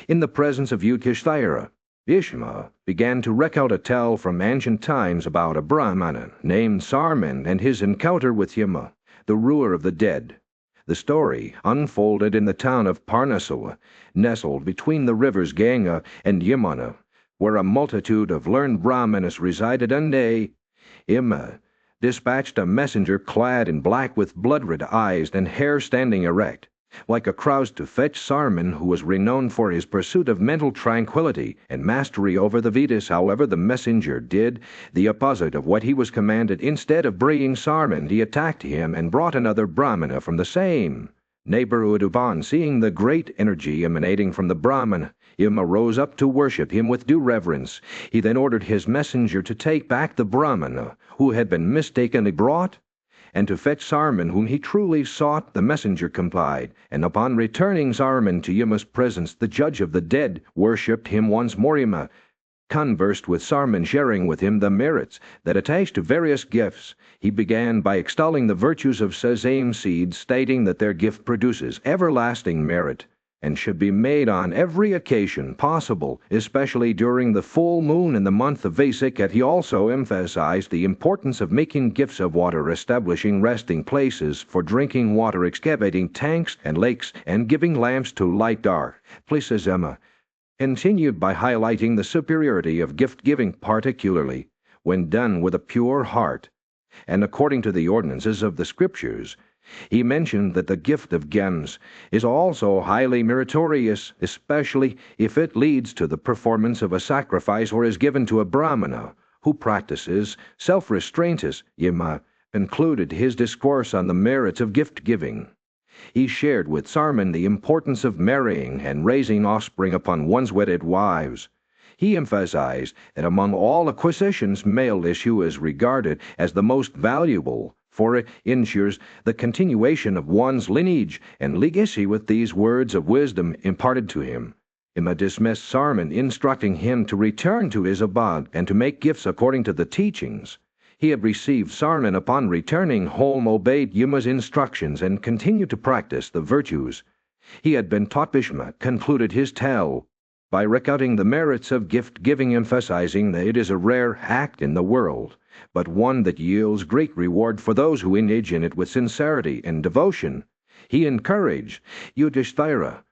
In the presence of Yudhishthira, Bhishma began to recount a tale from ancient times about a Brahmana named Sarman and his encounter with Yama, the ruler of the dead. The story unfolded in the town of Parnasava, nestled between the rivers Ganga and Yamuna, where a multitude of learned Brahmanas resided. One day, Yama dispatched a messenger clad in black with blood-red eyes and hair standing erect, like a crows, to fetch Sarman, who was renowned for his pursuit of mental tranquility and mastery over the Vedas. However, the messenger did the opposite of what he was commanded. Instead of bringing Sarman, he attacked him and brought another Brahmana from the same neighborhood. Upon seeing the great energy emanating from the Brahmana, Yama rose up to worship him with due reverence. He then ordered his messenger to take back the Brahmana who had been mistakenly brought, and to fetch Sarman, whom he truly sought. The messenger complied, and upon returning Sarman to Yama's presence, the judge of the dead worshipped him once more. Yama conversed with Sarman, sharing with him the merits that attach to various gifts. He began by extolling the virtues of sesame seeds, stating that their gift produces everlasting merit and should be made on every occasion possible, especially during the full moon in the month of Vaisak. He also emphasized the importance of making gifts of water, establishing resting places for drinking water, excavating tanks and lakes, and giving lamps to light dark places. Emma continued by highlighting the superiority of gift-giving, particularly when done with a pure heart and according to the ordinances of the Scriptures. He mentioned that the gift of gems is also highly meritorious, especially if it leads to the performance of a sacrifice or is given to a Brahmana who practices self-restraint. Yama concluded his discourse on the merits of gift-giving. He shared with Sarman the importance of marrying and raising offspring upon one's wedded wives. He emphasized that among all acquisitions, male issue is regarded as the most valuable, for it ensures the continuation of one's lineage, and legacy with these words of wisdom imparted to him. Imma dismissed Sarman, instructing him to return to his abode and to make gifts according to the teachings. He had received Sarman upon returning home, obeyed Yma's instructions, and continued to practice the virtues. He had been taught. Bhishma concluded his tale by recounting the merits of gift-giving, emphasizing that it is a rare act in the world, but one that yields great reward for those who engage in it with sincerity and devotion. He encouraged Yudhishthira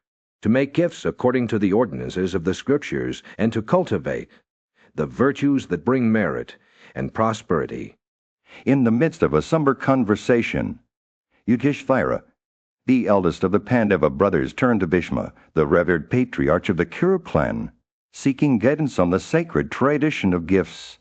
to make gifts according to the ordinances of the Scriptures and to cultivate the virtues that bring merit and prosperity. In the midst of a somber conversation, Yudhishthira, the eldest of the Pandava brothers, turned to Bhishma, the revered patriarch of the Kuru clan, seeking guidance on the sacred tradition of gifts.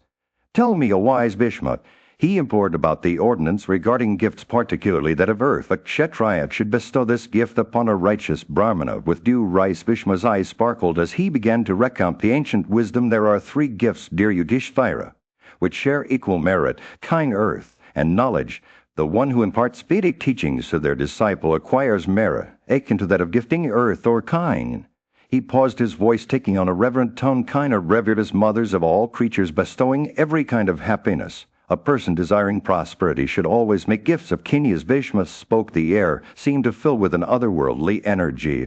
"Tell me, O wise Bhishma," he implored, "about the ordinance regarding gifts, particularly that of earth. A Kshatriya should bestow this gift upon a righteous Brahmana with due rights." Bhishma's eyes sparkled as he began to recount the ancient wisdom. "There are 3 gifts, dear Yudhishthira, which share equal merit: kind earth and knowledge. The one who imparts Vedic teachings to their disciple acquires merit akin to that of gifting earth or kine." He paused, his voice taking on a reverent tone. "Kine are revered as mothers of all creatures, bestowing every kind of happiness. A person desiring prosperity should always make gifts of kine." As Bhishma spoke, the air seemed to fill with an otherworldly energy.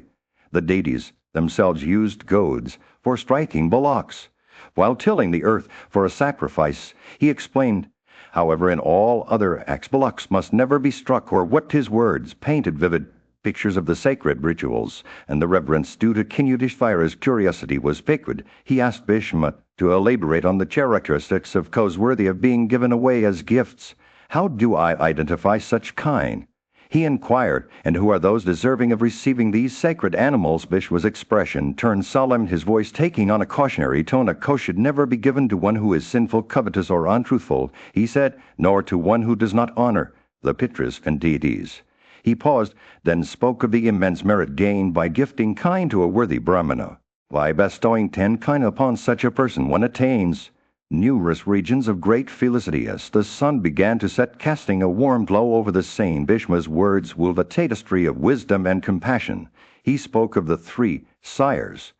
The deities themselves used goads for striking bullocks, while tilling the earth for a sacrifice. He explained, however, in all other acts bullocks must never be struck or whipped. His words painted vivid pictures of the sacred rituals, and the reverence due to King Yudhishthira's curiosity was piqued. He asked Bhishma to elaborate on the characteristics of cows worthy of being given away as gifts. "How do I identify such kine?" he inquired, "and who are those deserving of receiving these sacred animals?" Bhishma's expression turned solemn, his voice taking on a cautionary tone. "A cow should never be given to one who is sinful, covetous, or untruthful," he said, "nor to one who does not honor the Pitris and deities." He paused, then spoke of the immense merit gained by gifting kine to a worthy Brahmana. "By bestowing 10 kine upon such a person, one attains numerous regions of great felicity." As the sun began to set, casting a warm glow over the scene, Bhishma's words wove a tapestry of wisdom and compassion. He spoke of the 3 sires: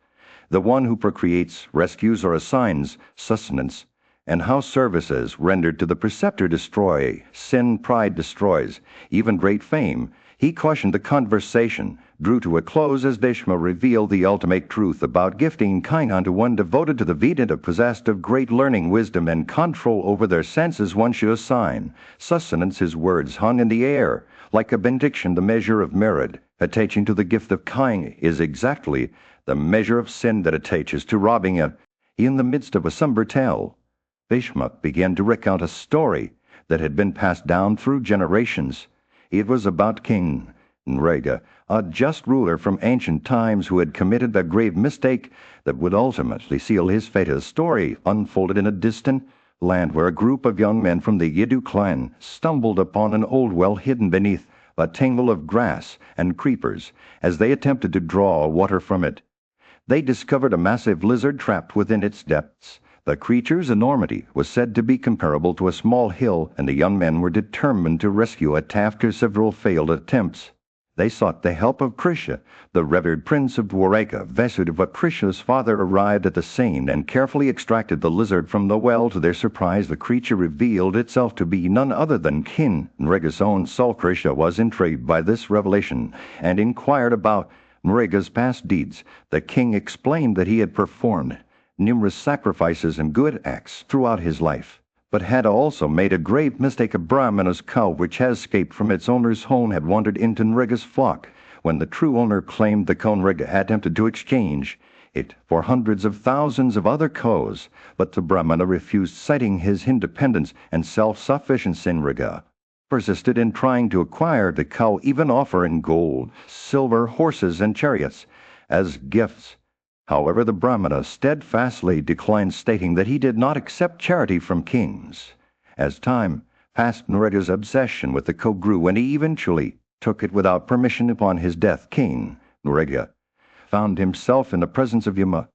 the one who procreates, rescues, or assigns sustenance, and how services rendered to the preceptor destroy sin. Pride destroys even great fame. He cautioned. The conversation drew to a close as Bhishma revealed the ultimate truth about gifting kine unto one devoted to the Veda, possessed of great learning, wisdom, and control over their senses. One should assign sustenance. His words hung in the air like a benediction. The measure of merit attaching to the gift of kine is exactly the measure of sin that attaches to robbing it. In the midst of a somber tale, Bhishma began to recount a story that had been passed down through generations. It was about King Nrega, a just ruler from ancient times who had committed a grave mistake that would ultimately seal his fate. A story unfolded in a distant land where a group of young men from the Yadu clan stumbled upon an old well hidden beneath a tangle of grass and creepers. As they attempted to draw water from it, they discovered a massive lizard trapped within its depths. The creature's enormity was said to be comparable to a small hill, and the young men were determined to rescue it. After several failed attempts, they sought the help of Krisha, the revered prince of Dwaraka. Vasudeva, Krisha's father, arrived at the scene and carefully extracted the lizard from the well. To their surprise, the creature revealed itself to be none other than King Nrega's own soul. Krisha was intrigued by this revelation and inquired about Nrega's past deeds. The king explained that he had performed numerous sacrifices and good acts throughout his life, but had also made a grave mistake. A Brahmana's cow, which had escaped from its owner's home, had wandered into Nrega's flock. When the true owner claimed the cow, Nrega had attempted to exchange it for hundreds of thousands of other cows, but the Brahmana refused, citing his independence and self-sufficiency. Nrega persisted in trying to acquire the cow, even offering gold, silver, horses, and chariots as gifts. However, the Brahmana steadfastly declined, stating that he did not accept charity from kings. As time passed, Nrega's obsession with the cow grew, and he eventually took it without permission. Upon his death, King Nrega found himself in the presence of Yama,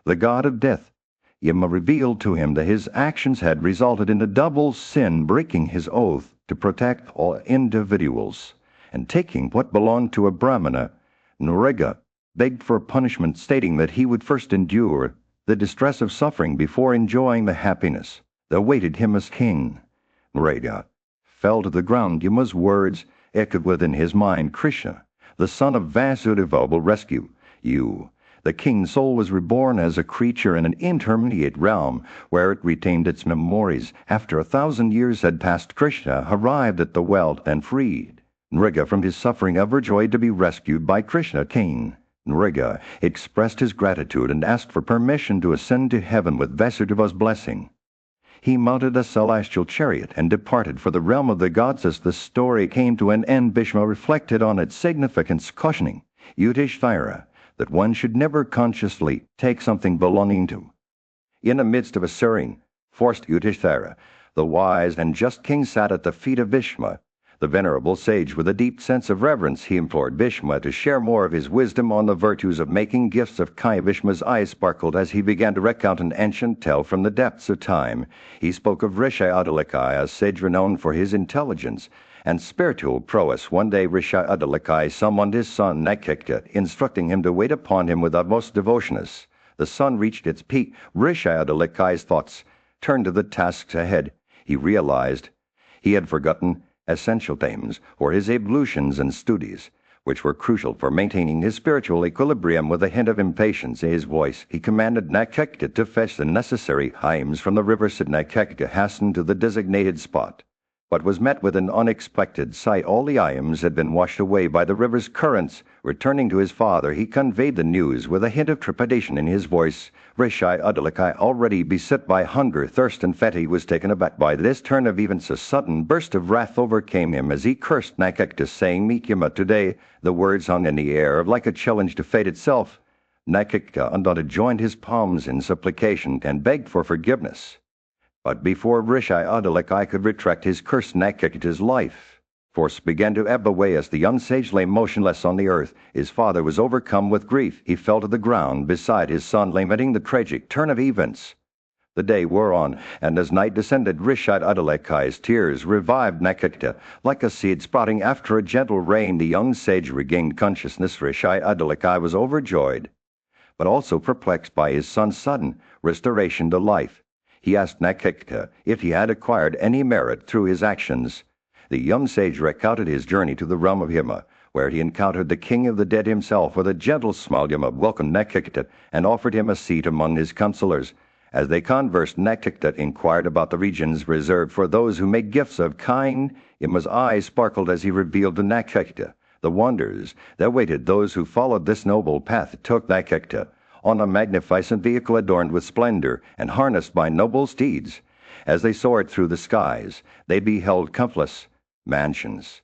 the god of death. Yama revealed to him that his actions had resulted in a double sin, breaking his oath to protect all individuals, and taking what belonged to a Brahmana. Nrega begged for punishment, stating that he would first endure the distress of suffering before enjoying the happiness that awaited him as king. Nrega fell to the ground. Yama's words echoed within his mind. Krishna, the son of Vasudeva, will rescue you. The king's soul was reborn as a creature in an intermediate realm, where it retained its memories. After 1,000 years had passed, Krishna arrived at the well and freed Nrega from his suffering, overjoyed to be rescued by Krishna king. Nrega expressed his gratitude and asked for permission to ascend to heaven with Vasudeva's blessing. He mounted a celestial chariot and departed for the realm of the gods. As the story came to an end, Bhishma reflected on its significance, cautioning Yudhishthira that one should never consciously take something belonging to. In the midst of a serene, forced Yudhishthira, the wise and just king sat at the feet of Bhishma. The venerable sage, with a deep sense of reverence, he implored Bhishma to share more of his wisdom on the virtues of making gifts of kind. Bhishma's eyes sparkled as he began to recount an ancient tale from the depths of time. He spoke of Rishi Adalika, a sage renowned for his intelligence and spiritual prowess. One day Rishi Adalika summoned his son Nakikta, instructing him to wait upon him with utmost devotion. As the sun reached its peak, Rishi Adalika's thoughts turned to the tasks ahead. He realized he had forgotten essential themes for his ablutions and studies, which were crucial for maintaining his spiritual equilibrium. With a hint of impatience in his voice, he commanded Nakikta to fetch the necessary hymns from the river. Nakikta hastened to the designated spot, but was met with an unexpected sight. All the items had been washed away by the river's currents. Returning to his father, he conveyed the news with a hint of trepidation in his voice. Rishi Adalika, already beset by hunger, thirst, and fatigue, was taken aback by this turn of events. A sudden burst of wrath overcame him as he cursed Nakikta, saying, "Meet Yama today." The words hung in the air like a challenge to fate itself. Nakikta, undaunted, joined his palms in supplication and begged for forgiveness. But before Rishi Adalika could retract his curse, Nakikta's life force began to ebb away as the young sage lay motionless on the earth. His father was overcome with grief. He fell to the ground beside his son, lamenting the tragic turn of events. The day wore on, and as night descended, Rishi Adalika's tears revived Nakikta. Like a seed sprouting after a gentle rain, the young sage regained consciousness. Rishi Adalika was overjoyed, but also perplexed by his son's sudden restoration to life. He asked Nakikta if he had acquired any merit through his actions. The young sage recounted his journey to the realm of Yama, where he encountered the king of the dead himself. With a gentle smile, Yama welcomed Nakikta and offered him a seat among his counselors. As they conversed, Nakikta inquired about the regions reserved for those who make gifts of kind. Yama's eyes sparkled as he revealed to Nakikta the wonders that awaited those who followed this noble path. It took Nakikta on a magnificent vehicle adorned with splendor and harnessed by noble steeds. As they soared through the skies, they beheld countless mansions.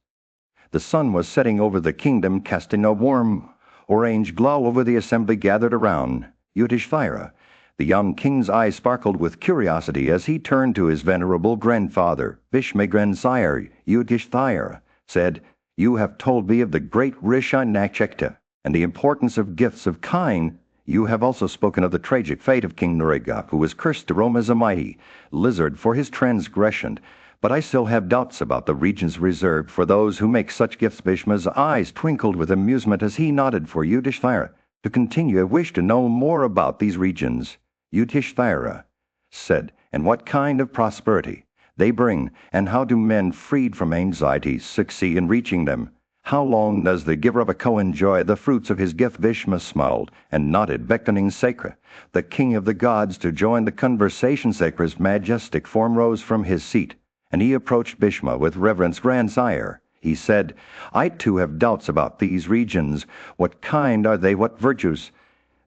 The sun was setting over the kingdom, casting a warm orange glow over the assembly gathered around Yudhishthira. The young king's eyes sparkled with curiosity as he turned to his venerable grandfather. Bhishma, grandsire Yudhishthira, said, "You have told me of the great Rishi Nakikta and the importance of gifts of kind. You have also spoken of the tragic fate of King Nrega, who was cursed to roam as a mighty lizard for his transgression. But I still have doubts about the regions reserved for those who make such gifts." Bhishma's eyes twinkled with amusement as he nodded for Yudhishthira to continue. "I wish to know more about these regions," Yudhishthira said, "and what kind of prosperity they bring, and how do men freed from anxiety succeed in reaching them? How long does the giver of a cow enjoy the fruits of his gift?" Bhishma smiled and nodded, beckoning Sakra, the king of the gods, to join the conversation. Sakra's majestic form rose from his seat, and he approached Bhishma with reverence. "Grandsire," he said, "I too have doubts about these regions. What kind are they? What virtues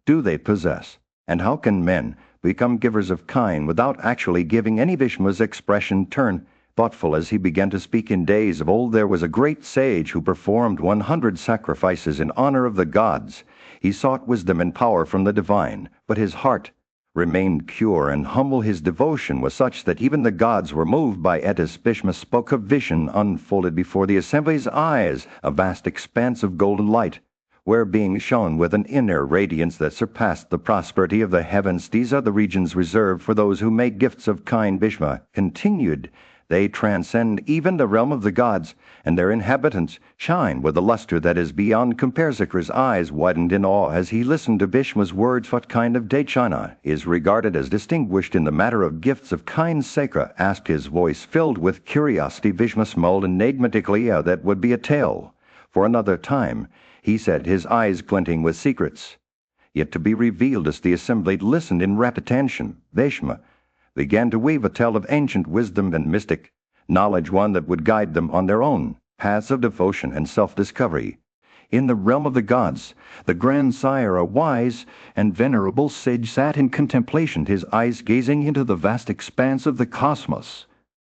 do they possess? And how can men become givers of kind without actually giving any?" Bhishma's expression turned thoughtful as he began to speak. "In days of old there was a great sage who performed 100 sacrifices in honor of the gods. He sought wisdom and power from the divine, but his heart remained pure and humble. His devotion was such that even the gods were moved by it." As Bhishma spoke, a vision unfolded before the assembly's eyes, a vast expanse of golden light, where being shone with an inner radiance that surpassed the prosperity of the heavens, these are the regions reserved for those who make gifts of kind. Bhishma continued. They transcend even the realm of the gods, and their inhabitants shine with a luster that is beyond compare. Sikra's eyes widened in awe as he listened to Bhishma's words. What kind of dachana is regarded as distinguished in the matter of gifts of kind? Sakra asked, his voice filled with curiosity. Bhishma smiled enigmatically. That would be a tale for another time, he said, his eyes glinting with secrets yet to be revealed. As the assembly listened in rapt attention, Bhishma began to weave a tale of ancient wisdom and mystic knowledge, one that would guide them on their own paths of devotion and self-discovery. In the realm of the gods, the grandsire, a wise and venerable sage, sat in contemplation, his eyes gazing into the vast expanse of the cosmos.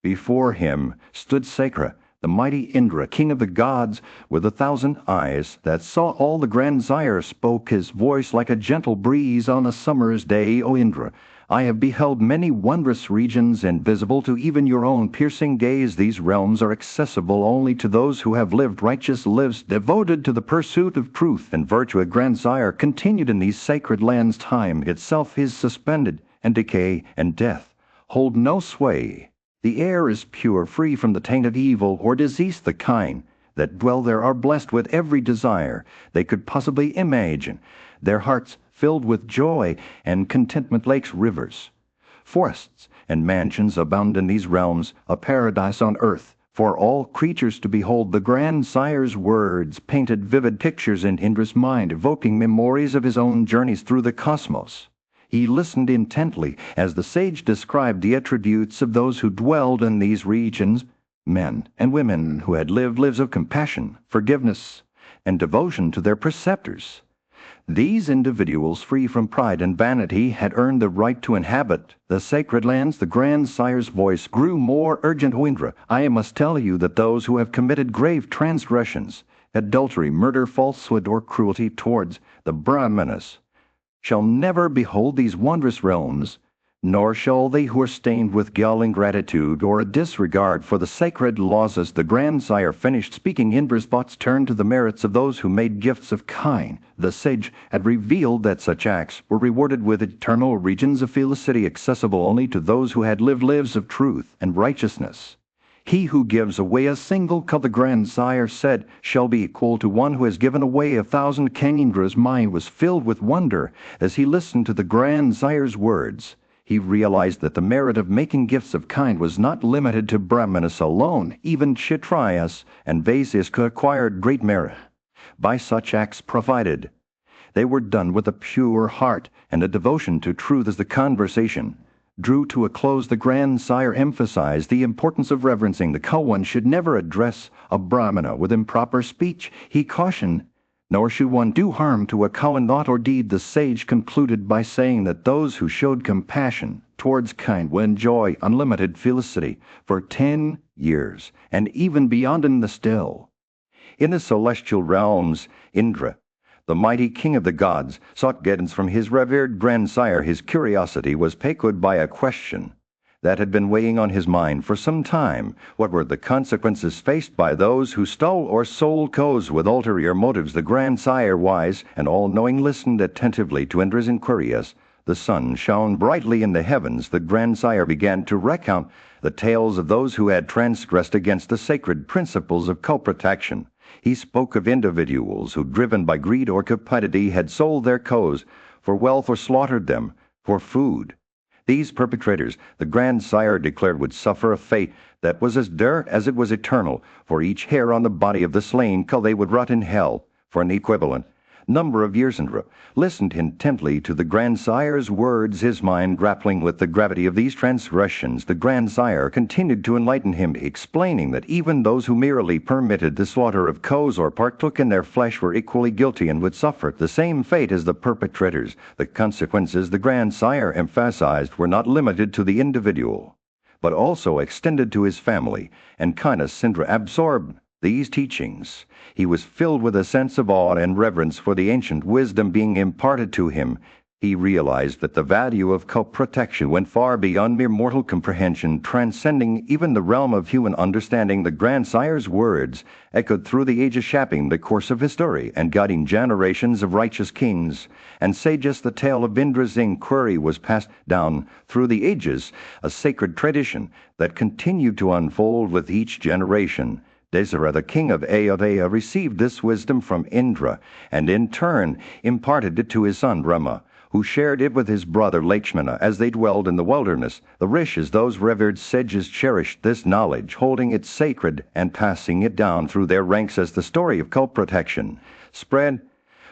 Before him stood Sakra, the mighty Indra, king of the gods, with 1,000 eyes that saw all. The grandsire spoke, his voice like a gentle breeze on a summer's day. O Indra, I have beheld many wondrous regions invisible to even your own piercing gaze. These realms are accessible only to those who have lived righteous lives devoted to the pursuit of truth and virtue. A grandsire continued, in these sacred lands time itself is suspended, and decay and death hold no sway. The air is pure, free from the taint of evil or disease. The kind that dwell there are blessed with every desire they could possibly imagine, their hearts filled with joy and contentment. Lakes, rivers, forests, and mansions abound in these realms, a paradise on earth for all creatures to behold. The grandsire's words painted vivid pictures in Indra's mind, evoking memories of his own journeys through the cosmos. He listened intently as the sage described the attributes of those who dwelled in these regions, men and women who had lived lives of compassion, forgiveness, and devotion to their preceptors. These individuals, free from pride and vanity, had earned the right to inhabit the sacred lands. The grandsire's voice grew more urgent. O Indra, I must tell you that those who have committed grave transgressions, adultery, murder, falsehood, or cruelty towards the Brahmanas, shall never behold these wondrous realms, nor shall they who are stained with guile, ingratitude, or a disregard for the sacred laws. As the grandsire finished speaking, Indra's thoughts turned to the merits of those who made gifts of kind. The sage had revealed that such acts were rewarded with eternal regions of felicity, accessible only to those who had lived lives of truth and righteousness. He who gives away a single cup, the grandsire said, shall be equal to one who has given away 1,000. King Indra's mind was filled with wonder as he listened to the grandsire's words. He realized that the merit of making gifts of kind was not limited to Brahmanas alone. Even Kshatriyas and Vaisyas could acquire great merit by such acts, provided they were done with a pure heart and a devotion to truth. As the conversation drew to a close, the grandsire emphasized the importance of reverencing the cow. One should never address a Brahmana with improper speech, he cautioned, nor should one do harm to a cow in thought or deed. The sage concluded by saying that those who showed compassion towards kind will enjoy unlimited felicity for 10 years, and even beyond. In the celestial realms, Indra, the mighty king of the gods, sought guidance from his revered grandsire. His curiosity was piqued by a question that had been weighing on his mind for some time. What were the consequences faced by those who stole or sold cows with ulterior motives? The grandsire, wise and all-knowing, listened attentively to Indra's inquiries. The sun shone brightly in the heavens. The grandsire began to recount the tales of those who had transgressed against the sacred principles of co-protection. He spoke of individuals who, driven by greed or cupidity, had sold their cows for wealth or slaughtered them for food. These perpetrators, the grandsire declared, would suffer a fate that was as dire as it was eternal. For each hair on the body of the slain cow, they would rot in hell for an equivalent number of years. Indra listened intently to the grandsire's words, his mind grappling with the gravity of these transgressions. The grandsire continued to enlighten him, explaining that even those who merely permitted the slaughter of cows or partook in their flesh were equally guilty and would suffer the same fate as the perpetrators. The consequences, the grandsire emphasized, were not limited to the individual, but also extended to his family and kindness. Indra absorbed these teachings. He was filled with a sense of awe and reverence for the ancient wisdom being imparted to him. He realized that the value of co-protection went far beyond mere mortal comprehension, transcending even the realm of human understanding. The grandsire's words echoed through the ages, shaping the course of history and guiding generations of righteous kings and sages. The tale of Indra's inquiry was passed down through the ages, a sacred tradition that continued to unfold with each generation. Desira, the king of Ayodhya, received this wisdom from Indra and in turn imparted it to his son Brahma, who shared it with his brother Lakshmana as they dwelled in the wilderness. The rishis, those revered sages, cherished this knowledge, holding it sacred and passing it down through their ranks as the story of co-protection spread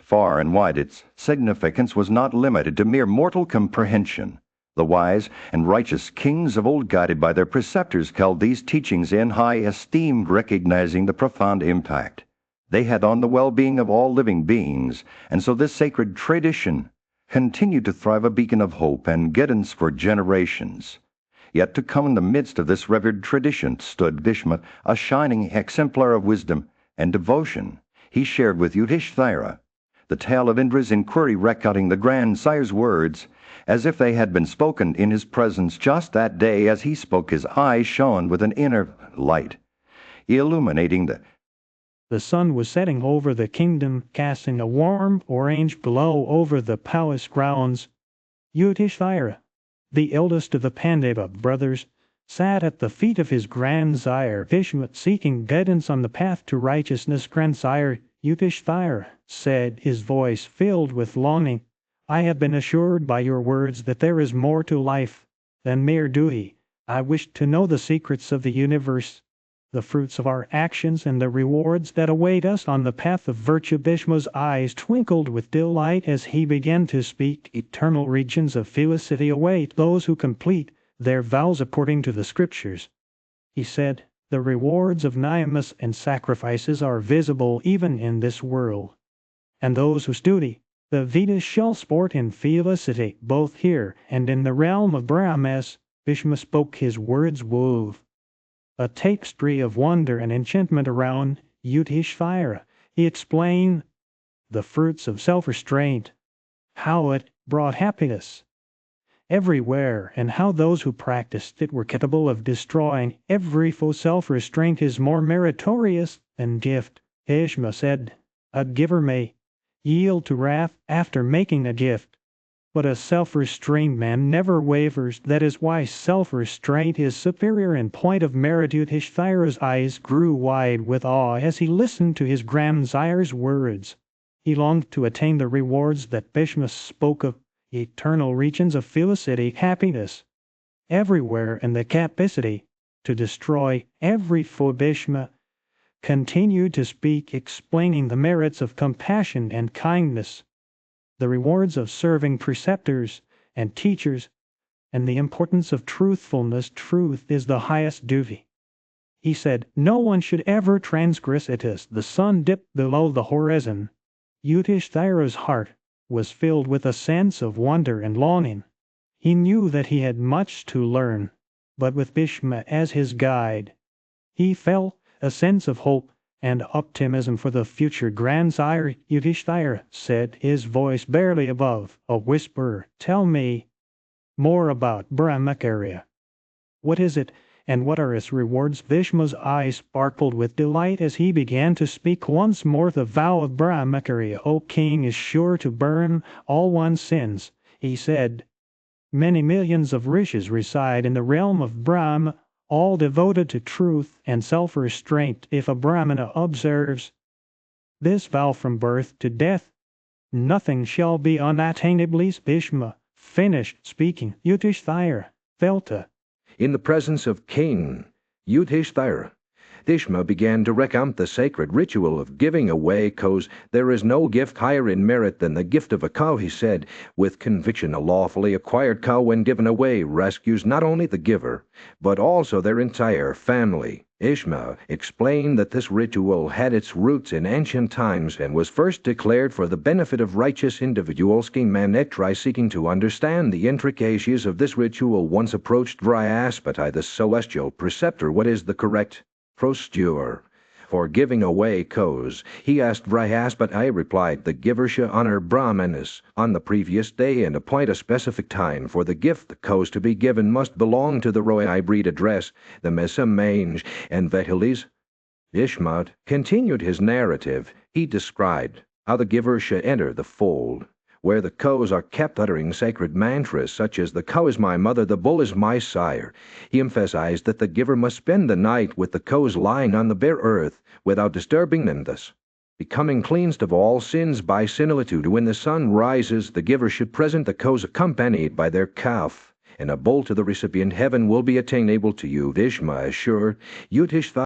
far and wide. Its significance was not limited to mere mortal comprehension. The wise and righteous kings of old, guided by their preceptors, held these teachings in high esteem, recognizing the profound impact they had on the well-being of all living beings, and so this sacred tradition continued to thrive, a beacon of hope and guidance for generations. Yet to come in the midst of this revered tradition stood Bhishma, a shining exemplar of wisdom and devotion. He shared with Yudhishthira the tale of Indra's inquiry, recounting the grandsire's words as if they had been spoken in his presence. Just that day, as he spoke, his eyes shone with an inner light, illuminating The sun was setting over the kingdom, casting a warm orange glow over the palace grounds. Yudhishthira, the eldest of the Pandava brothers, sat at the feet of his grandsire Bhishma, seeking guidance on the path to righteousness. "Grandsire," Yudhishthira said, his voice filled with longing, "I have been assured by your words that there is more to life than mere duty. I wish to know the secrets of the universe, the fruits of our actions, and the rewards that await us on the path of virtue." Bhishma's eyes twinkled with delight as he began to speak. "Eternal regions of felicity await those who complete their vows according to the scriptures," he said. "The rewards of niyamas and sacrifices are visible even in this world, and those who study the Vedas shall sport in felicity both here and in the realm of Brahmas." Bhishma spoke, his words wove a tapestry of wonder and enchantment around Yudhishthira. He explained the fruits of self-restraint, how it brought happiness everywhere, and how those who practiced it were capable of destroying every foe. "Self-restraint is more meritorious than gift," Bhishma said. "A giver may yield to wrath after making a gift, but a self-restrained man never wavers. That is why self-restraint is superior in point of merit." Yudhishthira's eyes grew wide with awe as he listened to his grandsire's words. He longed to attain the rewards that Bhishma spoke of, eternal regions of felicity, happiness everywhere, and the capacity to destroy every foe. Bhishma continued to speak, explaining the merits of compassion and kindness, the rewards of serving preceptors and teachers, and the importance of truthfulness. "Truth is the highest duty," he said. "No one should ever transgress it." As the sun dipped below the horizon, Yudhishthira's heart was filled with a sense of wonder and longing. He knew that he had much to learn, but with Bhishma as his guide, he felt a sense of hope and optimism for the future. "Grandsire," Yudhishthira said, his voice barely above a whisper, "tell me more about Brahmacharya. What is it, and what are its rewards?" Bhishma's eyes sparkled with delight as he began to speak once more. "The vow of Brahmacharya, O king, is sure to burn all one's sins," he said. "Many millions of rishis reside in the realm of Brahma, all devoted to truth and self-restraint. If a Brahmana observes this vow from birth to death, nothing shall be unattainable." Bhishma finished speaking. Yudhishthira felt In the presence of King Yudhishthira, Bhishma began to recount the sacred ritual of giving away cows. "There is no gift higher in merit than the gift of a cow," he said with conviction. "A lawfully acquired cow, when given away, rescues not only the giver, but also their entire family." Bhishma explained that this ritual had its roots in ancient times and was first declared for the benefit of righteous individuals. King Manetri, seeking to understand the intricacies of this ritual, once approached Vryaspati, the celestial preceptor. "What is the correct procedure for giving away cows. He asked Vrihas, but I replied, the giver should honor Brahmanas on the previous day and appoint a specific time for the gift. The cows to be given must belong to the royal. I breed address the Messamenge and Vetilis. Vishma continued his narrative. He described how the giver should enter the fold, where the cows are kept uttering sacred mantras such as, the cow is my mother, the bull is my sire. He emphasized that the giver must spend the night with the cows lying on the bare earth without disturbing them, thus becoming cleansed of all sins by similitude. When the sun rises, the giver should present the cows accompanied by their calf and a bull to the recipient. Heaven will be attainable to you, Vishma assured Yudhishthira.